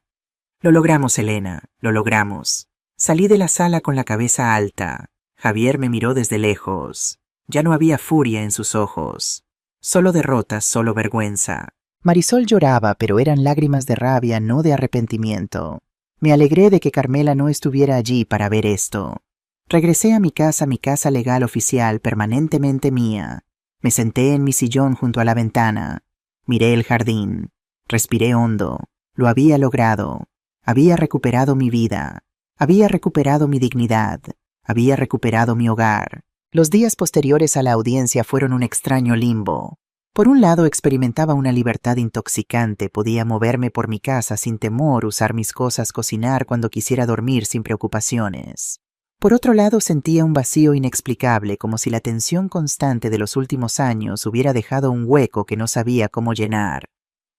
Lo logramos, Elena, lo logramos. Salí de la sala con la cabeza alta. Javier me miró desde lejos. Ya no había furia en sus ojos. Solo derrota, solo vergüenza. Marisol lloraba, pero eran lágrimas de rabia, no de arrepentimiento. Me alegré de que Carmela no estuviera allí para ver esto. Regresé a mi casa legal oficial, permanentemente mía. Me senté en mi sillón junto a la ventana. Miré el jardín. Respiré hondo. Lo había logrado. Había recuperado mi vida. Había recuperado mi dignidad. Había recuperado mi hogar. Los días posteriores a la audiencia fueron un extraño limbo. Por un lado experimentaba una libertad intoxicante, podía moverme por mi casa sin temor, usar mis cosas, cocinar cuando quisiera dormir sin preocupaciones. Por otro lado sentía un vacío inexplicable, como si la tensión constante de los últimos años hubiera dejado un hueco que no sabía cómo llenar.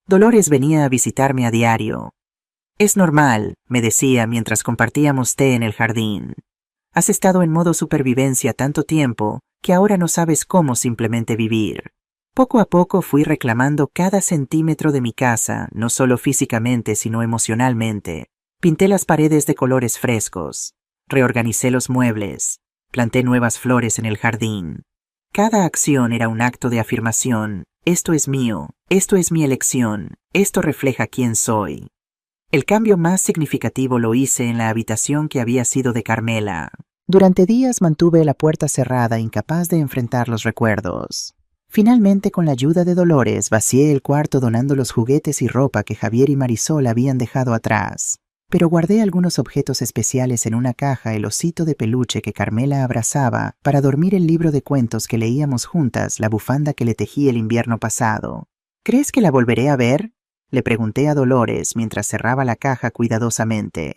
Dolores venía a visitarme a diario. Es normal, me decía mientras compartíamos té en el jardín. Has estado en modo supervivencia tanto tiempo que ahora no sabes cómo simplemente vivir. Poco a poco fui reclamando cada centímetro de mi casa, no solo físicamente sino emocionalmente. Pinté las paredes de colores frescos, reorganicé los muebles, planté nuevas flores en el jardín. Cada acción era un acto de afirmación. Esto es mío, esto es mi elección, esto refleja quién soy. El cambio más significativo lo hice en la habitación que había sido de Carmela. Durante días mantuve la puerta cerrada, incapaz de enfrentar los recuerdos. Finalmente, con la ayuda de Dolores, vacié el cuarto donando los juguetes y ropa que Javier y Marisol habían dejado atrás. Pero guardé algunos objetos especiales en una caja, el osito de peluche que Carmela abrazaba, para dormir, el libro de cuentos que leíamos juntas, la bufanda que le tejí el invierno pasado. ¿Crees que la volveré a ver?, le pregunté a Dolores mientras cerraba la caja cuidadosamente.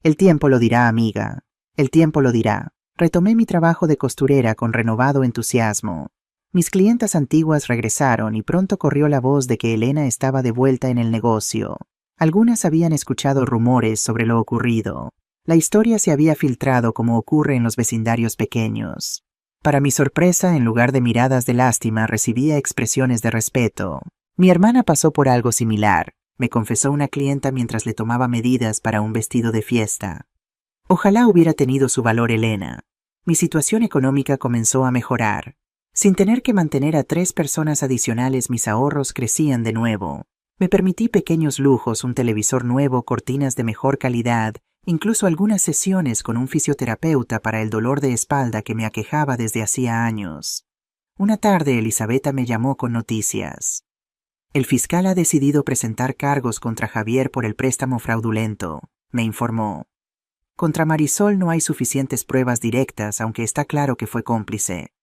El tiempo lo dirá, amiga. El tiempo lo dirá. Retomé mi trabajo de costurera con renovado entusiasmo. Mis clientas antiguas regresaron y pronto corrió la voz de que Elena estaba de vuelta en el negocio. Algunas habían escuchado rumores sobre lo ocurrido. La historia se había filtrado como ocurre en los vecindarios pequeños. Para mi sorpresa, en lugar de miradas de lástima, recibía expresiones de respeto. Mi hermana pasó por algo similar, me confesó una clienta mientras le tomaba medidas para un vestido de fiesta. Ojalá hubiera tenido su valor Elena. Mi situación económica comenzó a mejorar. Sin tener que mantener a 3 personas adicionales, mis ahorros crecían de nuevo. Me permití pequeños lujos, un televisor nuevo, cortinas de mejor calidad, incluso algunas sesiones con un fisioterapeuta para el dolor de espalda que me aquejaba desde hacía años. Una tarde Elisabetta me llamó con noticias. El fiscal ha decidido presentar cargos contra Javier por el préstamo fraudulento, me informó. Contra Marisol no hay suficientes pruebas directas, aunque está claro que fue cómplice.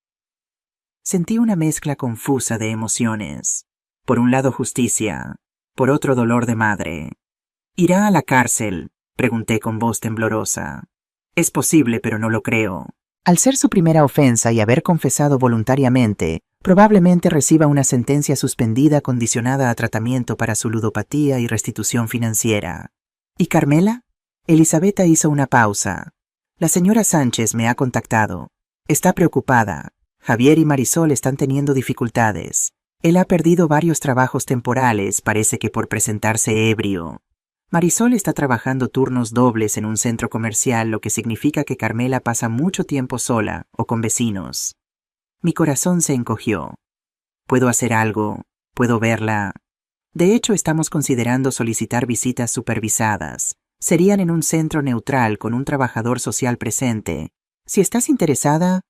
Sentí una mezcla confusa de emociones. Por un lado justicia, por otro dolor de madre. ¿Irá a la cárcel?, pregunté con voz temblorosa. Es posible, pero no lo creo. Al ser su primera ofensa y haber confesado voluntariamente, probablemente reciba una sentencia suspendida condicionada a tratamiento para su ludopatía y restitución financiera. ¿Y Carmela? Elisabetta hizo una pausa. La señora Sánchez me ha contactado. Está preocupada. Javier y Marisol están teniendo dificultades. Él ha perdido varios trabajos temporales, parece que por presentarse ebrio. Marisol está trabajando turnos dobles en un centro comercial, lo que significa que Carmela pasa mucho tiempo sola o con vecinos. Mi corazón se encogió. ¿Puedo hacer algo? ¿Puedo verla? De hecho, estamos considerando solicitar visitas supervisadas. Serían en un centro neutral con un trabajador social presente. Si estás interesada...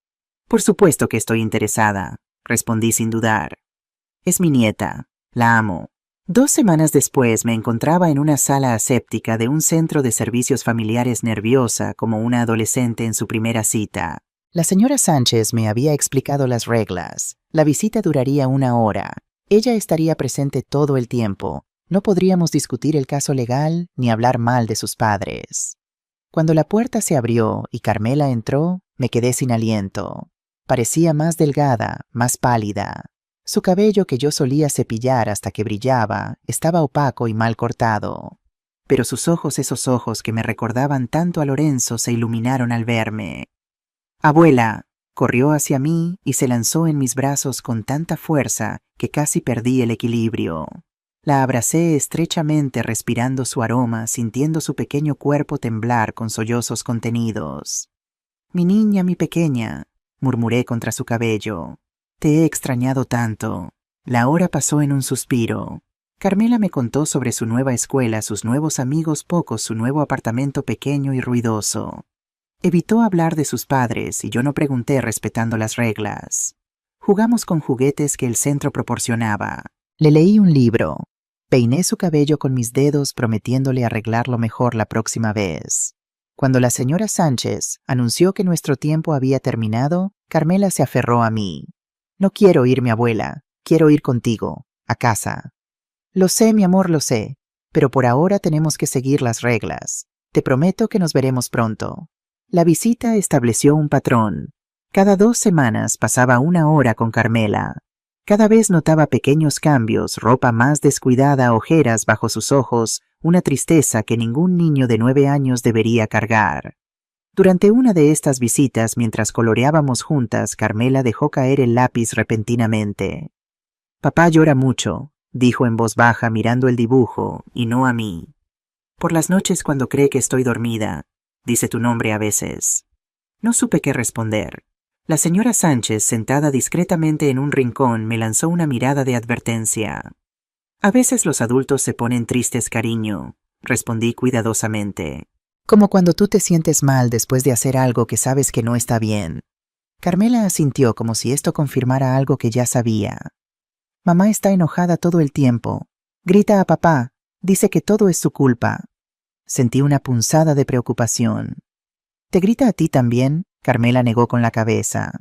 Por supuesto que estoy interesada, respondí sin dudar. Es mi nieta. La amo. 2 semanas después me encontraba en una sala aséptica de un centro de servicios familiares, nerviosa como una adolescente en su primera cita. La señora Sánchez me había explicado las reglas. La visita duraría 1 hora. Ella estaría presente todo el tiempo. No podríamos discutir el caso legal ni hablar mal de sus padres. Cuando la puerta se abrió y Carmela entró, me quedé sin aliento. Parecía más delgada, más pálida. Su cabello, que yo solía cepillar hasta que brillaba, estaba opaco y mal cortado. Pero sus ojos, esos ojos que me recordaban tanto a Lorenzo, se iluminaron al verme. «Abuela», corrió hacia mí y se lanzó en mis brazos con tanta fuerza que casi perdí el equilibrio. La abracé estrechamente, respirando su aroma, sintiendo su pequeño cuerpo temblar con sollozos contenidos. «Mi niña, mi pequeña», murmuré contra su cabello. «Te he extrañado tanto». La hora pasó en un suspiro. Carmela me contó sobre su nueva escuela, sus nuevos amigos pocos, su nuevo apartamento pequeño y ruidoso. Evitó hablar de sus padres y yo no pregunté, respetando las reglas. Jugamos con juguetes que el centro proporcionaba. Le leí un libro. Peiné su cabello con mis dedos, prometiéndole arreglarlo mejor la próxima vez. Cuando la señora Sánchez anunció que nuestro tiempo había terminado, Carmela se aferró a mí. «No quiero ir, mi abuela. Quiero ir contigo, a casa». «Lo sé, mi amor, lo sé. Pero por ahora tenemos que seguir las reglas. Te prometo que nos veremos pronto». La visita estableció un patrón. Cada 2 semanas pasaba 1 hora con Carmela. Cada vez notaba pequeños cambios, ropa más descuidada, ojeras bajo sus ojos, una tristeza que ningún niño de 9 años debería cargar. Durante una de estas visitas, mientras coloreábamos juntas, Carmela dejó caer el lápiz repentinamente. «Papá llora mucho», dijo en voz baja, mirando el dibujo, y no a mí. «Por las noches, cuando cree que estoy dormida, dice tu nombre a veces». No supe qué responder. La señora Sánchez, sentada discretamente en un rincón, me lanzó una mirada de advertencia. «A veces los adultos se ponen tristes, cariño», respondí cuidadosamente. «Como cuando tú te sientes mal después de hacer algo que sabes que no está bien». Carmela asintió como si esto confirmara algo que ya sabía. «Mamá está enojada todo el tiempo. Grita a papá. Dice que todo es su culpa». Sentí una punzada de preocupación. «¿Te grita a ti también?», Carmela negó con la cabeza.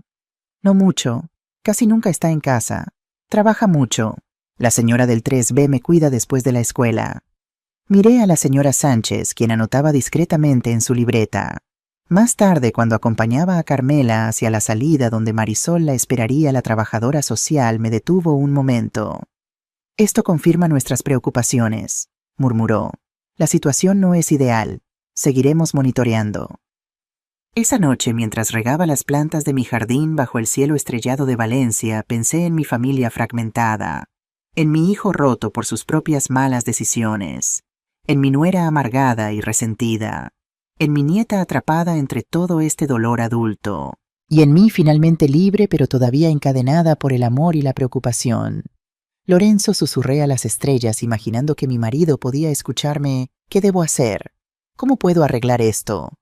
«No mucho. Casi nunca está en casa. Trabaja mucho. La señora del 3B me cuida después de la escuela». Miré a la señora Sánchez, quien anotaba discretamente en su libreta. Más tarde, cuando acompañaba a Carmela hacia la salida donde Marisol la esperaría, la trabajadora social me detuvo un momento. «Esto confirma nuestras preocupaciones», murmuró. «La situación no es ideal. Seguiremos monitoreando». Esa noche, mientras regaba las plantas de mi jardín bajo el cielo estrellado de Valencia, pensé en mi familia fragmentada, en mi hijo roto por sus propias malas decisiones, en mi nuera amargada y resentida, en mi nieta atrapada entre todo este dolor adulto, y en mí finalmente libre pero todavía encadenada por el amor y la preocupación. «Lorenzo», susurré a las estrellas, imaginando que mi marido podía escucharme. «¿Qué debo hacer? ¿Cómo puedo arreglar esto?».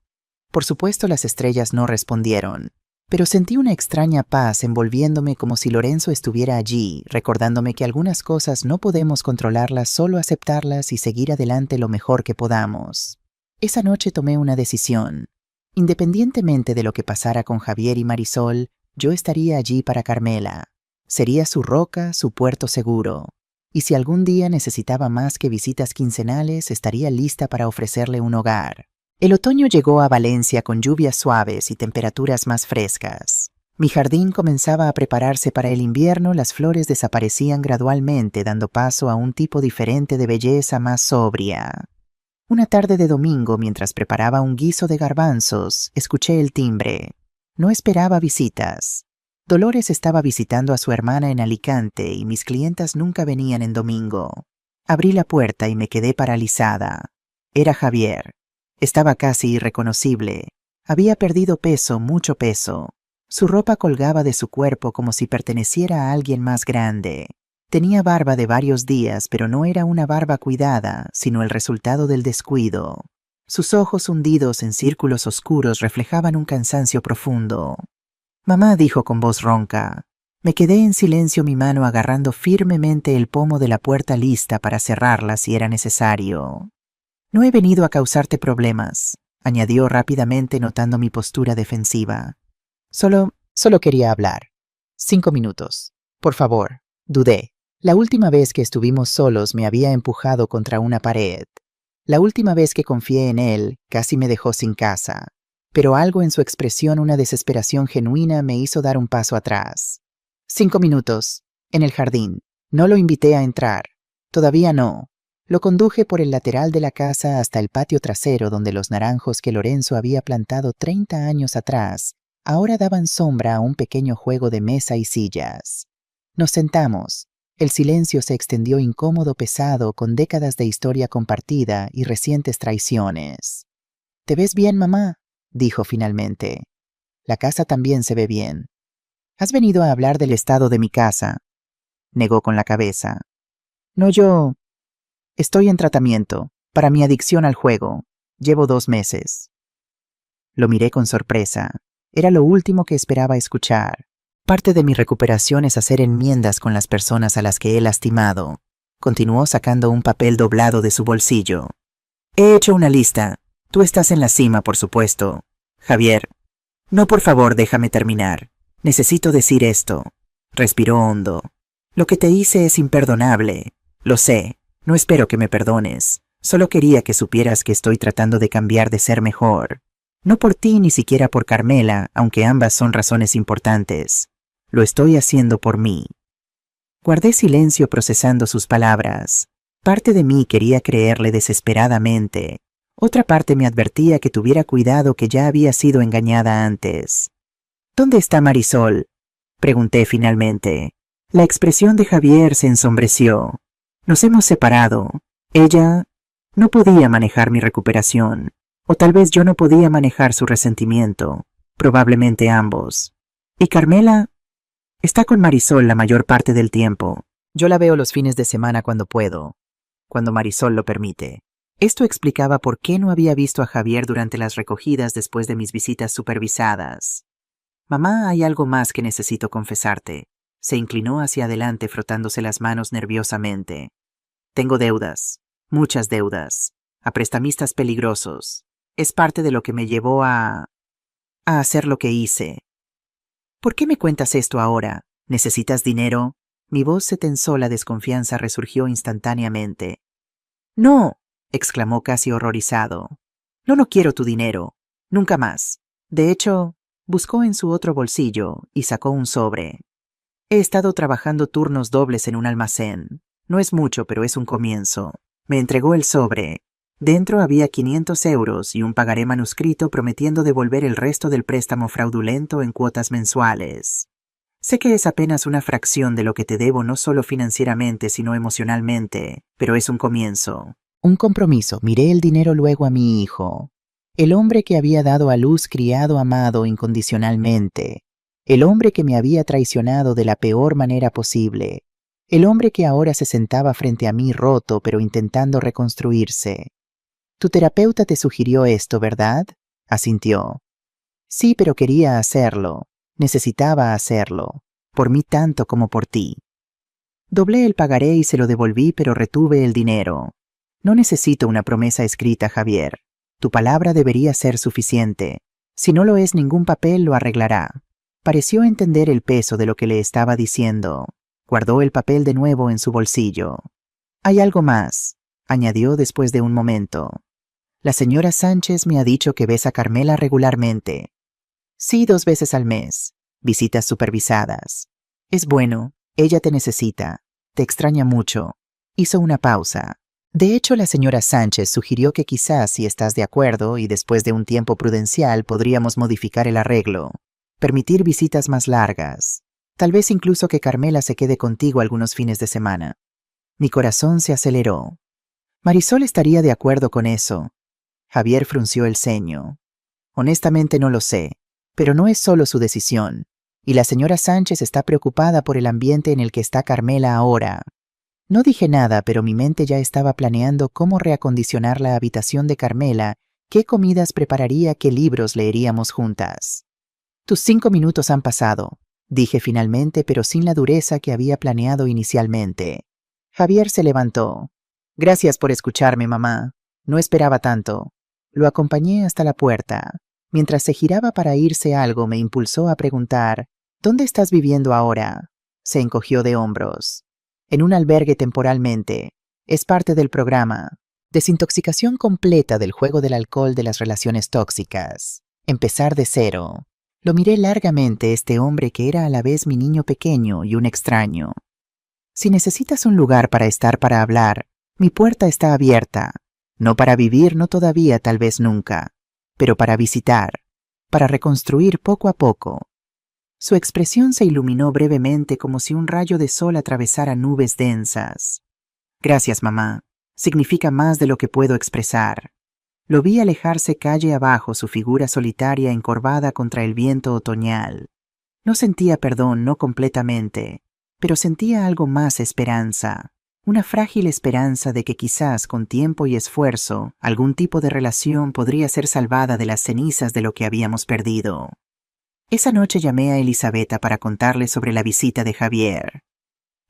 Por supuesto, las estrellas no respondieron, pero sentí una extraña paz envolviéndome, como si Lorenzo estuviera allí, recordándome que algunas cosas no podemos controlarlas, solo aceptarlas y seguir adelante lo mejor que podamos. Esa noche tomé una decisión. Independientemente de lo que pasara con Javier y Marisol, yo estaría allí para Carmela. Sería su roca, su puerto seguro. Y si algún día necesitaba más que visitas quincenales, estaría lista para ofrecerle un hogar. El otoño llegó a Valencia con lluvias suaves y temperaturas más frescas. Mi jardín comenzaba a prepararse para el invierno, las flores desaparecían gradualmente, dando paso a un tipo diferente de belleza más sobria. Una tarde de domingo, mientras preparaba un guiso de garbanzos, escuché el timbre. No esperaba visitas. Dolores estaba visitando a su hermana en Alicante y mis clientas nunca venían en domingo. Abrí la puerta y me quedé paralizada. Era Javier. Estaba casi irreconocible. Había perdido peso, mucho peso. Su ropa colgaba de su cuerpo como si perteneciera a alguien más grande. Tenía barba de varios días, pero no era una barba cuidada, sino el resultado del descuido. Sus ojos hundidos en círculos oscuros reflejaban un cansancio profundo. «Mamá», dijo con voz ronca. Me quedé en silencio, mi mano agarrando firmemente el pomo de la puerta, lista para cerrarla si era necesario. «No he venido a causarte problemas», añadió rápidamente, notando mi postura defensiva. Solo quería hablar. 5 minutos. Por favor». Dudé. La última vez que estuvimos solos me había empujado contra una pared. La última vez que confié en él, casi me dejó sin casa. Pero algo en su expresión, una desesperación genuina, me hizo dar un paso atrás. 5 minutos, en el jardín. No lo invité a entrar. Todavía no. Lo conduje por el lateral de la casa hasta el patio trasero donde los naranjos que Lorenzo había plantado 30 años atrás ahora daban sombra a un pequeño juego de mesa y sillas. Nos sentamos. El silencio se extendió incómodo, pesado, con décadas de historia compartida y recientes traiciones. «¿Te ves bien, mamá?», dijo finalmente. «La casa también se ve bien». «¿Has venido a hablar del estado de mi casa?», negó con la cabeza. «No, yo estoy en tratamiento para mi adicción al juego. Llevo 2 meses». Lo miré con sorpresa. Era lo último que esperaba escuchar. Parte de mi recuperación es hacer enmiendas con las personas a las que he lastimado. Continuó sacando un papel doblado de su bolsillo. «He hecho una lista. Tú estás en la cima, por supuesto. Javier. No, por favor, déjame terminar. Necesito decir esto». Respiró hondo. «Lo que te hice es imperdonable. Lo sé. No espero que me perdones. Solo quería que supieras que estoy tratando de cambiar, de ser mejor. No por ti ni siquiera por Carmela, aunque ambas son razones importantes. Lo estoy haciendo por mí». Guardé silencio procesando sus palabras. Parte de mí quería creerle desesperadamente. Otra parte me advertía que tuviera cuidado, que ya había sido engañada antes. «¿Dónde está Marisol?», pregunté finalmente. La expresión de Javier se ensombreció. «Nos hemos separado. Ella no podía manejar mi recuperación. O tal vez yo no podía manejar su resentimiento. Probablemente ambos. Y Carmela está con Marisol la mayor parte del tiempo. Yo la veo los fines de semana cuando puedo, cuando Marisol lo permite». Esto explicaba por qué no había visto a Javier durante las recogidas después de mis visitas supervisadas. «Mamá, hay algo más que necesito confesarte». Se inclinó hacia adelante frotándose las manos nerviosamente. «Tengo deudas, muchas deudas, a prestamistas peligrosos. Es parte de lo que me llevó a hacer lo que hice». «¿Por qué me cuentas esto ahora? ¿Necesitas dinero?». Mi voz se tensó, la desconfianza resurgió instantáneamente. «No», exclamó casi horrorizado. No quiero tu dinero. Nunca más. De hecho, buscó en su otro bolsillo y sacó un sobre. «He estado trabajando turnos dobles en un almacén. No es mucho, pero es un comienzo». Me entregó el sobre. Dentro había 500 euros y un pagaré manuscrito prometiendo devolver el resto del préstamo fraudulento en cuotas mensuales. «Sé que es apenas una fracción de lo que te debo, no solo financieramente sino emocionalmente, pero es un comienzo». Un compromiso. Miré el dinero luego a mi hijo. El hombre que había dado a luz, criado, amado incondicionalmente. El hombre que me había traicionado de la peor manera posible. El hombre que ahora se sentaba frente a mí roto, pero intentando reconstruirse. «Tu terapeuta te sugirió esto, ¿verdad?», asintió. «Sí, pero quería hacerlo. Necesitaba hacerlo. Por mí tanto como por ti». Doblé el pagaré y se lo devolví, pero retuve el dinero. «No necesito una promesa escrita, Javier. Tu palabra debería ser suficiente. Si no lo es, ningún papel lo arreglará». Pareció entender el peso de lo que le estaba diciendo. Guardó el papel de nuevo en su bolsillo. «Hay algo más», añadió después de un momento. «La señora Sánchez me ha dicho que ves a Carmela regularmente». «Sí, 2 veces al mes. Visitas supervisadas». «Es bueno. Ella te necesita. Te extraña mucho». Hizo una pausa. «De hecho, la señora Sánchez sugirió que quizás, si estás de acuerdo y después de un tiempo prudencial, podríamos modificar el arreglo. Permitir visitas más largas. Tal vez incluso que Carmela se quede contigo algunos fines de semana». Mi corazón se aceleró. «Marisol estaría de acuerdo con eso». Javier frunció el ceño. «Honestamente no lo sé, pero no es solo su decisión. Y la señora Sánchez está preocupada por el ambiente en el que está Carmela ahora». No dije nada, pero mi mente ya estaba planeando cómo reacondicionar la habitación de Carmela, qué comidas prepararía, qué libros leeríamos juntas. «Tus 5 minutos han pasado», dije finalmente, pero sin la dureza que había planeado inicialmente. Javier se levantó. «Gracias por escucharme, mamá. No esperaba tanto». Lo acompañé hasta la puerta. Mientras se giraba para irse, algo me impulsó a preguntar: «¿Dónde estás viviendo ahora?». Se encogió de hombros. «En un albergue temporalmente. Es parte del programa». Desintoxicación completa del juego del alcohol de las relaciones tóxicas. Empezar de cero. Lo miré largamente, este hombre que era a la vez mi niño pequeño y un extraño. Si necesitas un lugar para estar para hablar, mi puerta está abierta. No para vivir, no todavía, tal vez nunca, pero para visitar, para reconstruir poco a poco. Su expresión se iluminó brevemente como si un rayo de sol atravesara nubes densas. Gracias, mamá. Significa más de lo que puedo expresar. Lo vi alejarse calle abajo, su figura solitaria encorvada contra el viento otoñal. No sentía perdón, no completamente, pero sentía algo más: esperanza. Una frágil esperanza de que quizás con tiempo y esfuerzo, algún tipo de relación podría ser salvada de las cenizas de lo que habíamos perdido. Esa noche llamé a Elisabetta para contarle sobre la visita de Javier.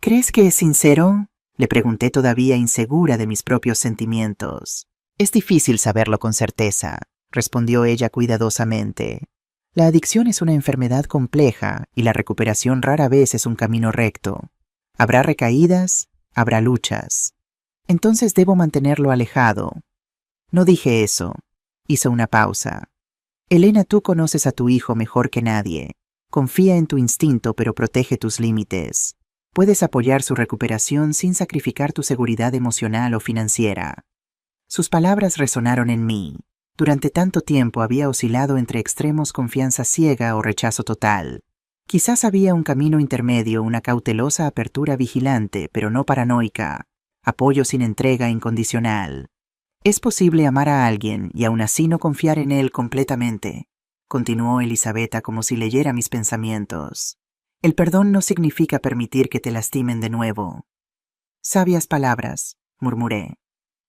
¿Crees que es sincero?, le pregunté, todavía insegura de mis propios sentimientos. Es difícil saberlo con certeza, respondió ella cuidadosamente. La adicción es una enfermedad compleja y la recuperación rara vez es un camino recto. Habrá recaídas, habrá luchas. Entonces debo mantenerlo alejado. No dije eso. Hizo una pausa. Elena, tú conoces a tu hijo mejor que nadie. Confía en tu instinto, pero protege tus límites. Puedes apoyar su recuperación sin sacrificar tu seguridad emocional o financiera. Sus palabras resonaron en mí. Durante tanto tiempo había oscilado entre extremos: confianza ciega o rechazo total. Quizás había un camino intermedio, una cautelosa apertura vigilante, pero no paranoica. Apoyo sin entrega incondicional. Es posible amar a alguien y aún así no confiar en él completamente, continuó Elisabetta como si leyera mis pensamientos. El perdón no significa permitir que te lastimen de nuevo. Sabias palabras, murmuré.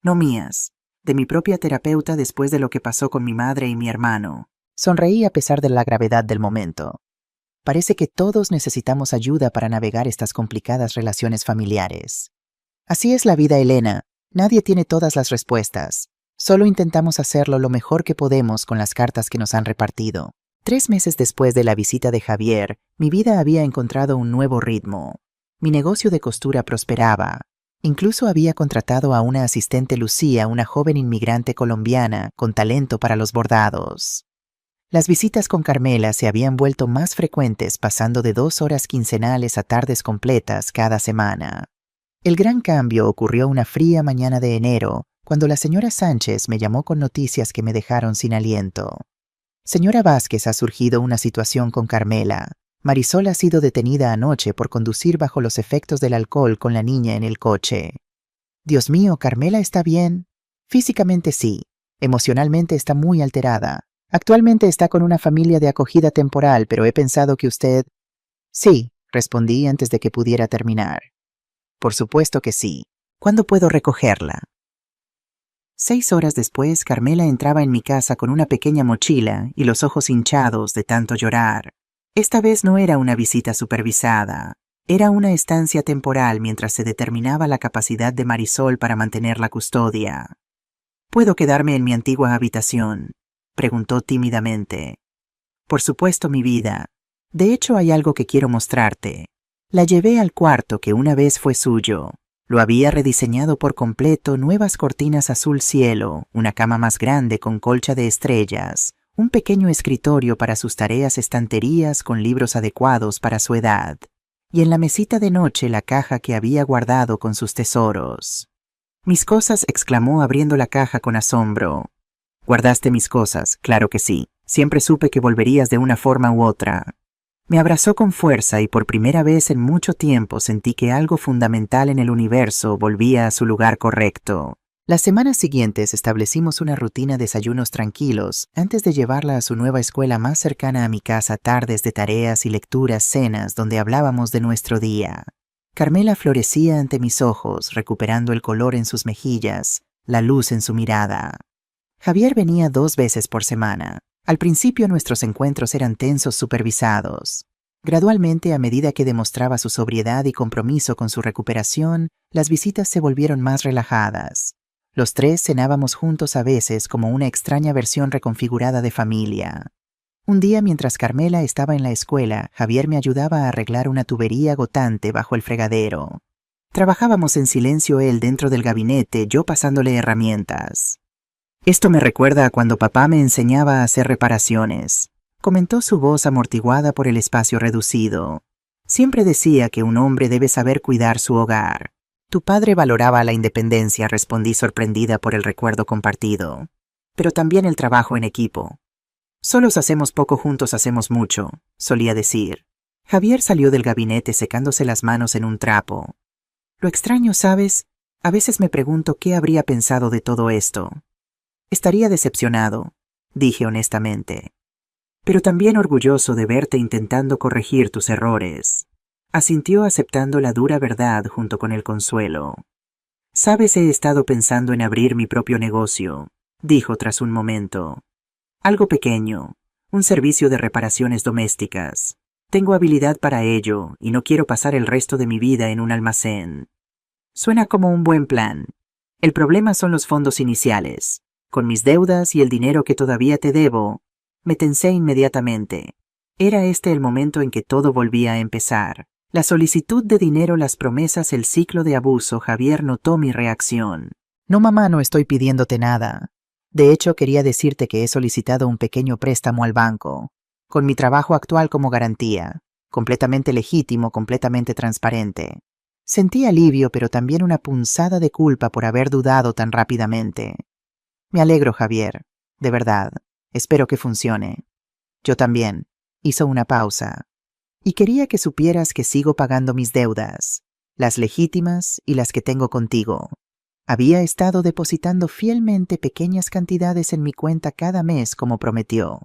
No mías, de mi propia terapeuta después de lo que pasó con mi madre y mi hermano. Sonreí a pesar de la gravedad del momento. Parece que todos necesitamos ayuda para navegar estas complicadas relaciones familiares. Así es la vida, Elena. Nadie tiene todas las respuestas. Solo intentamos hacerlo lo mejor que podemos con las cartas que nos han repartido. 3 meses después de la visita de Javier, mi vida había encontrado un nuevo ritmo. Mi negocio de costura prosperaba. Incluso había contratado a una asistente, Lucía, una joven inmigrante colombiana con talento para los bordados. Las visitas con Carmela se habían vuelto más frecuentes, pasando de 2 horas quincenales a tardes completas cada semana. El gran cambio ocurrió una fría mañana de enero, cuando la señora Sánchez me llamó con noticias que me dejaron sin aliento. Señora Vázquez, ha surgido una situación con Carmela. Marisol ha sido detenida anoche por conducir bajo los efectos del alcohol con la niña en el coche. Dios mío, ¿Carmela está bien? Físicamente sí. Emocionalmente está muy alterada. Actualmente está con una familia de acogida temporal, pero he pensado que usted... Sí, respondí antes de que pudiera terminar. Por supuesto que sí. ¿Cuándo puedo recogerla? 6 horas después, Carmela entraba en mi casa con una pequeña mochila y los ojos hinchados de tanto llorar. Esta vez no era una visita supervisada. Era una estancia temporal mientras se determinaba la capacidad de Marisol para mantener la custodia. ¿Puedo quedarme en mi antigua habitación?, preguntó tímidamente. Por supuesto, mi vida. De hecho, hay algo que quiero mostrarte. La llevé al cuarto que una vez fue suyo. Lo había rediseñado por completo: nuevas cortinas azul cielo, una cama más grande con colcha de estrellas, un pequeño escritorio para sus tareas, estanterías con libros adecuados para su edad, y en la mesita de noche la caja que había guardado con sus tesoros. «Mis cosas», exclamó abriendo la caja con asombro. «¿Guardaste mis cosas?». «Claro que sí. Siempre supe que volverías de una forma u otra». Me abrazó con fuerza y por primera vez en mucho tiempo sentí que algo fundamental en el universo volvía a su lugar correcto. Las semanas siguientes establecimos una rutina de desayunos tranquilos antes de llevarla a su nueva escuela más cercana a mi casa, tardes de tareas y lecturas, cenas donde hablábamos de nuestro día. Carmela florecía ante mis ojos, recuperando el color en sus mejillas, la luz en su mirada. Javier venía 2 veces por semana. Al principio nuestros encuentros eran tensos, supervisados. Gradualmente, a medida que demostraba su sobriedad y compromiso con su recuperación, las visitas se volvieron más relajadas. Los 3 cenábamos juntos, a veces como una extraña versión reconfigurada de familia. Un día, mientras Carmela estaba en la escuela, Javier me ayudaba a arreglar una tubería gotante bajo el fregadero. Trabajábamos en silencio él dentro del gabinete, yo pasándole herramientas. Esto me recuerda a cuando papá me enseñaba a hacer reparaciones, comentó su voz amortiguada por el espacio reducido. Siempre decía que un hombre debe saber cuidar su hogar. Tu padre valoraba la independencia, respondí sorprendida por el recuerdo compartido. Pero también el trabajo en equipo. Solos hacemos poco, juntos hacemos mucho, solía decir. Javier salió del gabinete secándose las manos en un trapo. Lo extraño, ¿sabes? A veces me pregunto qué habría pensado de todo esto. Estaría decepcionado, dije honestamente. Pero también orgulloso de verte intentando corregir tus errores. Asintió aceptando la dura verdad junto con el consuelo. Sabes, he estado pensando en abrir mi propio negocio, dijo tras un momento. Algo pequeño, un servicio de reparaciones domésticas. Tengo habilidad para ello y no quiero pasar el resto de mi vida en un almacén. Suena como un buen plan. El problema son los fondos iniciales. Con mis deudas y el dinero que todavía te debo, me tensé inmediatamente. Era este el momento en que todo volvía a empezar. La solicitud de dinero, las promesas, el ciclo de abuso. Javier notó mi reacción. No, mamá, no estoy pidiéndote nada. De hecho, quería decirte que he solicitado un pequeño préstamo al banco, con mi trabajo actual como garantía, completamente legítimo, completamente transparente. Sentí alivio, pero también una punzada de culpa por haber dudado tan rápidamente. Me alegro, Javier, de verdad. Espero que funcione. Yo también. Hizo una pausa. Y quería que supieras que sigo pagando mis deudas, las legítimas y las que tengo contigo. Había estado depositando fielmente pequeñas cantidades en mi cuenta cada mes como prometió.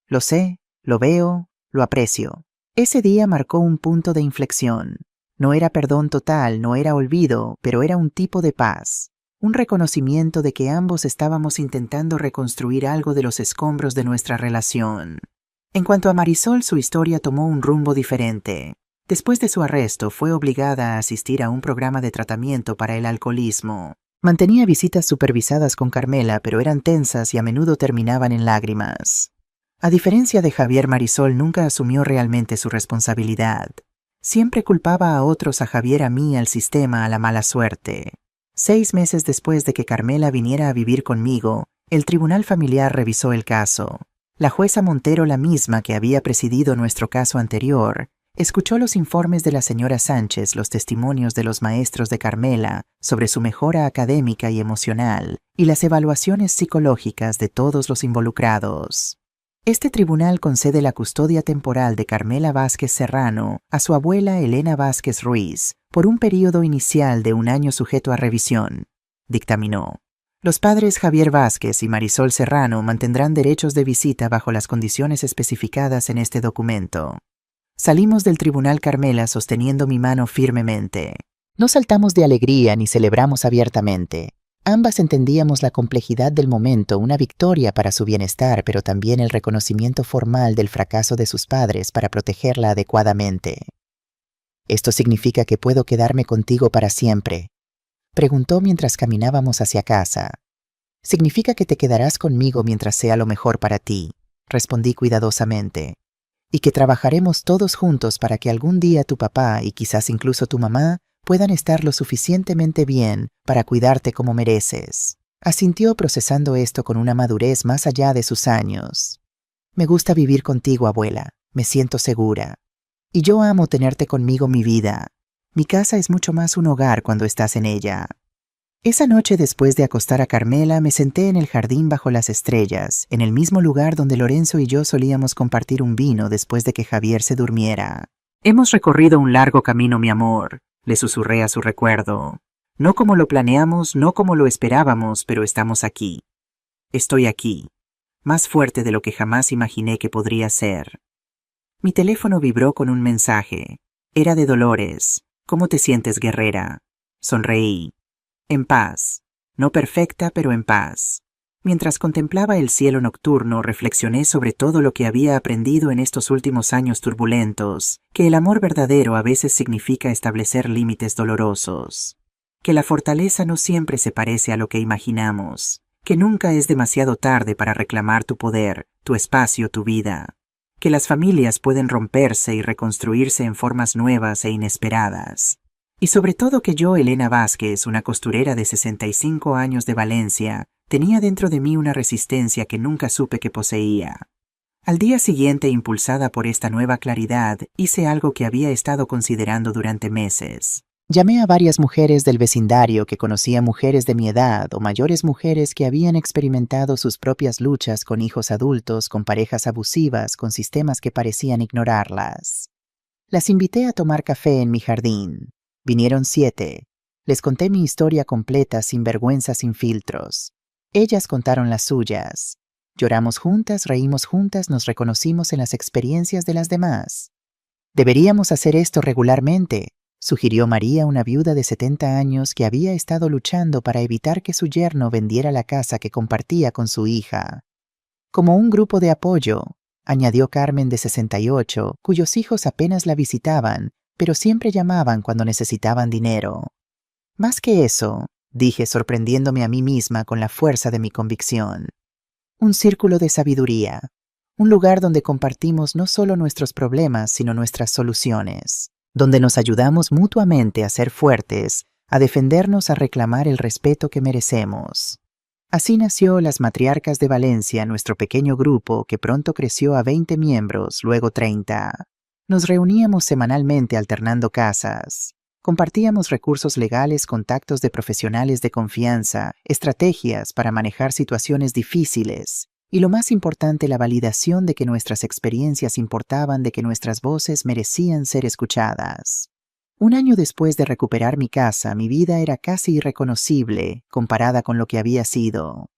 Lo sé, lo veo, lo aprecio. Ese día marcó un punto de inflexión. No era perdón total, no era olvido, pero era un tipo de paz. Un reconocimiento de que ambos estábamos intentando reconstruir algo de los escombros de nuestra relación. En cuanto a Marisol, su historia tomó un rumbo diferente. Después de su arresto, fue obligada a asistir a un programa de tratamiento para el alcoholismo. Mantenía visitas supervisadas con Carmela, pero eran tensas y a menudo terminaban en lágrimas. A diferencia de Javier, Marisol nunca asumió realmente su responsabilidad. Siempre culpaba a otros, a Javier, a mí, al sistema, a la mala suerte. 6 meses después de que Carmela viniera a vivir conmigo, el tribunal familiar revisó el caso. La jueza Montero, la misma que había presidido nuestro caso anterior, escuchó los informes de la señora Sánchez, los testimonios de los maestros de Carmela sobre su mejora académica y emocional, y las evaluaciones psicológicas de todos los involucrados. Este tribunal concede la custodia temporal de Carmela Vázquez Serrano a su abuela Elena Vázquez Ruiz por un período inicial de 1 año sujeto a revisión, dictaminó. Los padres Javier Vázquez y Marisol Serrano mantendrán derechos de visita bajo las condiciones especificadas en este documento. Salimos del tribunal, Carmela sosteniendo mi mano firmemente. No saltamos de alegría ni celebramos abiertamente. Ambas entendíamos la complejidad del momento, una victoria para su bienestar, pero también el reconocimiento formal del fracaso de sus padres para protegerla adecuadamente. ¿Esto significa que puedo quedarme contigo para siempre?, preguntó mientras caminábamos hacia casa. Significa que te quedarás conmigo mientras sea lo mejor para ti, respondí cuidadosamente, y que trabajaremos todos juntos para que algún día tu papá y quizás incluso tu mamá puedan estar lo suficientemente bien para cuidarte como mereces. Asintió, procesando esto con una madurez más allá de sus años. Me gusta vivir contigo, abuela, me siento segura. Y yo amo tenerte conmigo, mi vida. Mi casa es mucho más un hogar cuando estás en ella. Esa noche, después de acostar a Carmela, me senté en el jardín bajo las estrellas, en el mismo lugar donde Lorenzo y yo solíamos compartir un vino después de que Javier se durmiera. Hemos recorrido un largo camino, mi amor, le susurré a su recuerdo. No como lo planeamos, no como lo esperábamos, pero estamos aquí. Estoy aquí, más fuerte de lo que jamás imaginé que podría ser. Mi teléfono vibró con un mensaje. Era de Dolores. ¿Cómo te sientes, guerrera? Sonreí. En paz. No perfecta, pero en paz. Mientras contemplaba el cielo nocturno, reflexioné sobre todo lo que había aprendido en estos últimos años turbulentos, que el amor verdadero a veces significa establecer límites dolorosos, que la fortaleza no siempre se parece a lo que imaginamos, que nunca es demasiado tarde para reclamar tu poder, tu espacio, tu vida, que las familias pueden romperse y reconstruirse en formas nuevas e inesperadas. Y sobre todo que yo, Elena Vázquez, una costurera de 65 años de Valencia, tenía dentro de mí una resistencia que nunca supe que poseía. Al día siguiente, impulsada por esta nueva claridad, hice algo que había estado considerando durante meses. Llamé a varias mujeres del vecindario que conocía mujeres de mi edad o mayores mujeres que habían experimentado sus propias luchas con hijos adultos, con parejas abusivas, con sistemas que parecían ignorarlas. Las invité a tomar café en mi jardín. Vinieron 7. Les conté mi historia completa, sin vergüenza, sin filtros. Ellas contaron las suyas. Lloramos juntas, reímos juntas, nos reconocimos en las experiencias de las demás. Deberíamos hacer esto regularmente, sugirió María, una viuda de 70 años que había estado luchando para evitar que su yerno vendiera la casa que compartía con su hija. Como un grupo de apoyo, añadió Carmen, de 68, cuyos hijos apenas la visitaban, pero siempre llamaban cuando necesitaban dinero. Más que eso, dije, sorprendiéndome a mí misma con la fuerza de mi convicción. Un círculo de sabiduría, un lugar donde compartimos no solo nuestros problemas, sino nuestras soluciones, donde nos ayudamos mutuamente a ser fuertes, a defendernos, a reclamar el respeto que merecemos. Así nació Las Matriarcas de Valencia, nuestro pequeño grupo que pronto creció a 20 miembros, luego 30. Nos reuníamos semanalmente alternando casas. Compartíamos recursos legales, contactos de profesionales de confianza, estrategias para manejar situaciones difíciles y, lo más importante, la validación de que nuestras experiencias importaban, de que nuestras voces merecían ser escuchadas. Un año después de recuperar mi casa, mi vida era casi irreconocible comparada con lo que había sido.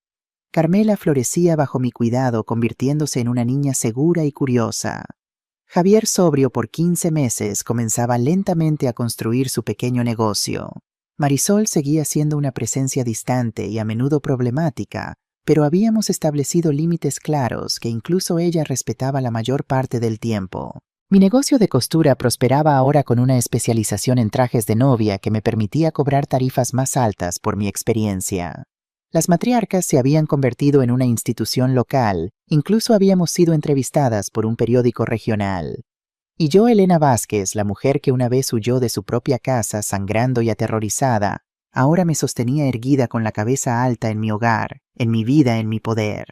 Carmela florecía bajo mi cuidado, convirtiéndose en una niña segura y curiosa. Javier, sobrio por 15 meses, comenzaba lentamente a construir su pequeño negocio. Marisol seguía siendo una presencia distante y a menudo problemática, pero habíamos establecido límites claros que incluso ella respetaba la mayor parte del tiempo. Mi negocio de costura prosperaba ahora con una especialización en trajes de novia que me permitía cobrar tarifas más altas por mi experiencia. Las matriarcas se habían convertido en una institución local, incluso habíamos sido entrevistadas por un periódico regional. Y yo, Elena Vázquez, la mujer que una vez huyó de su propia casa sangrando y aterrorizada, ahora me sostenía erguida con la cabeza alta en mi hogar, en mi vida, en mi poder.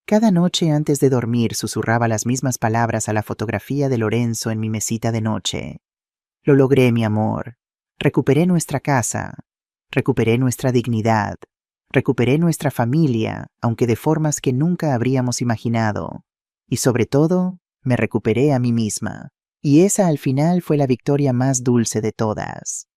Cada noche antes de dormir susurraba las mismas palabras a la fotografía de Lorenzo en mi mesita de noche. Lo logré, mi amor. Recuperé nuestra casa. Recuperé nuestra dignidad. Recuperé nuestra familia, aunque de formas que nunca habríamos imaginado. Y sobre todo, me recuperé a mí misma. Y esa al final fue la victoria más dulce de todas.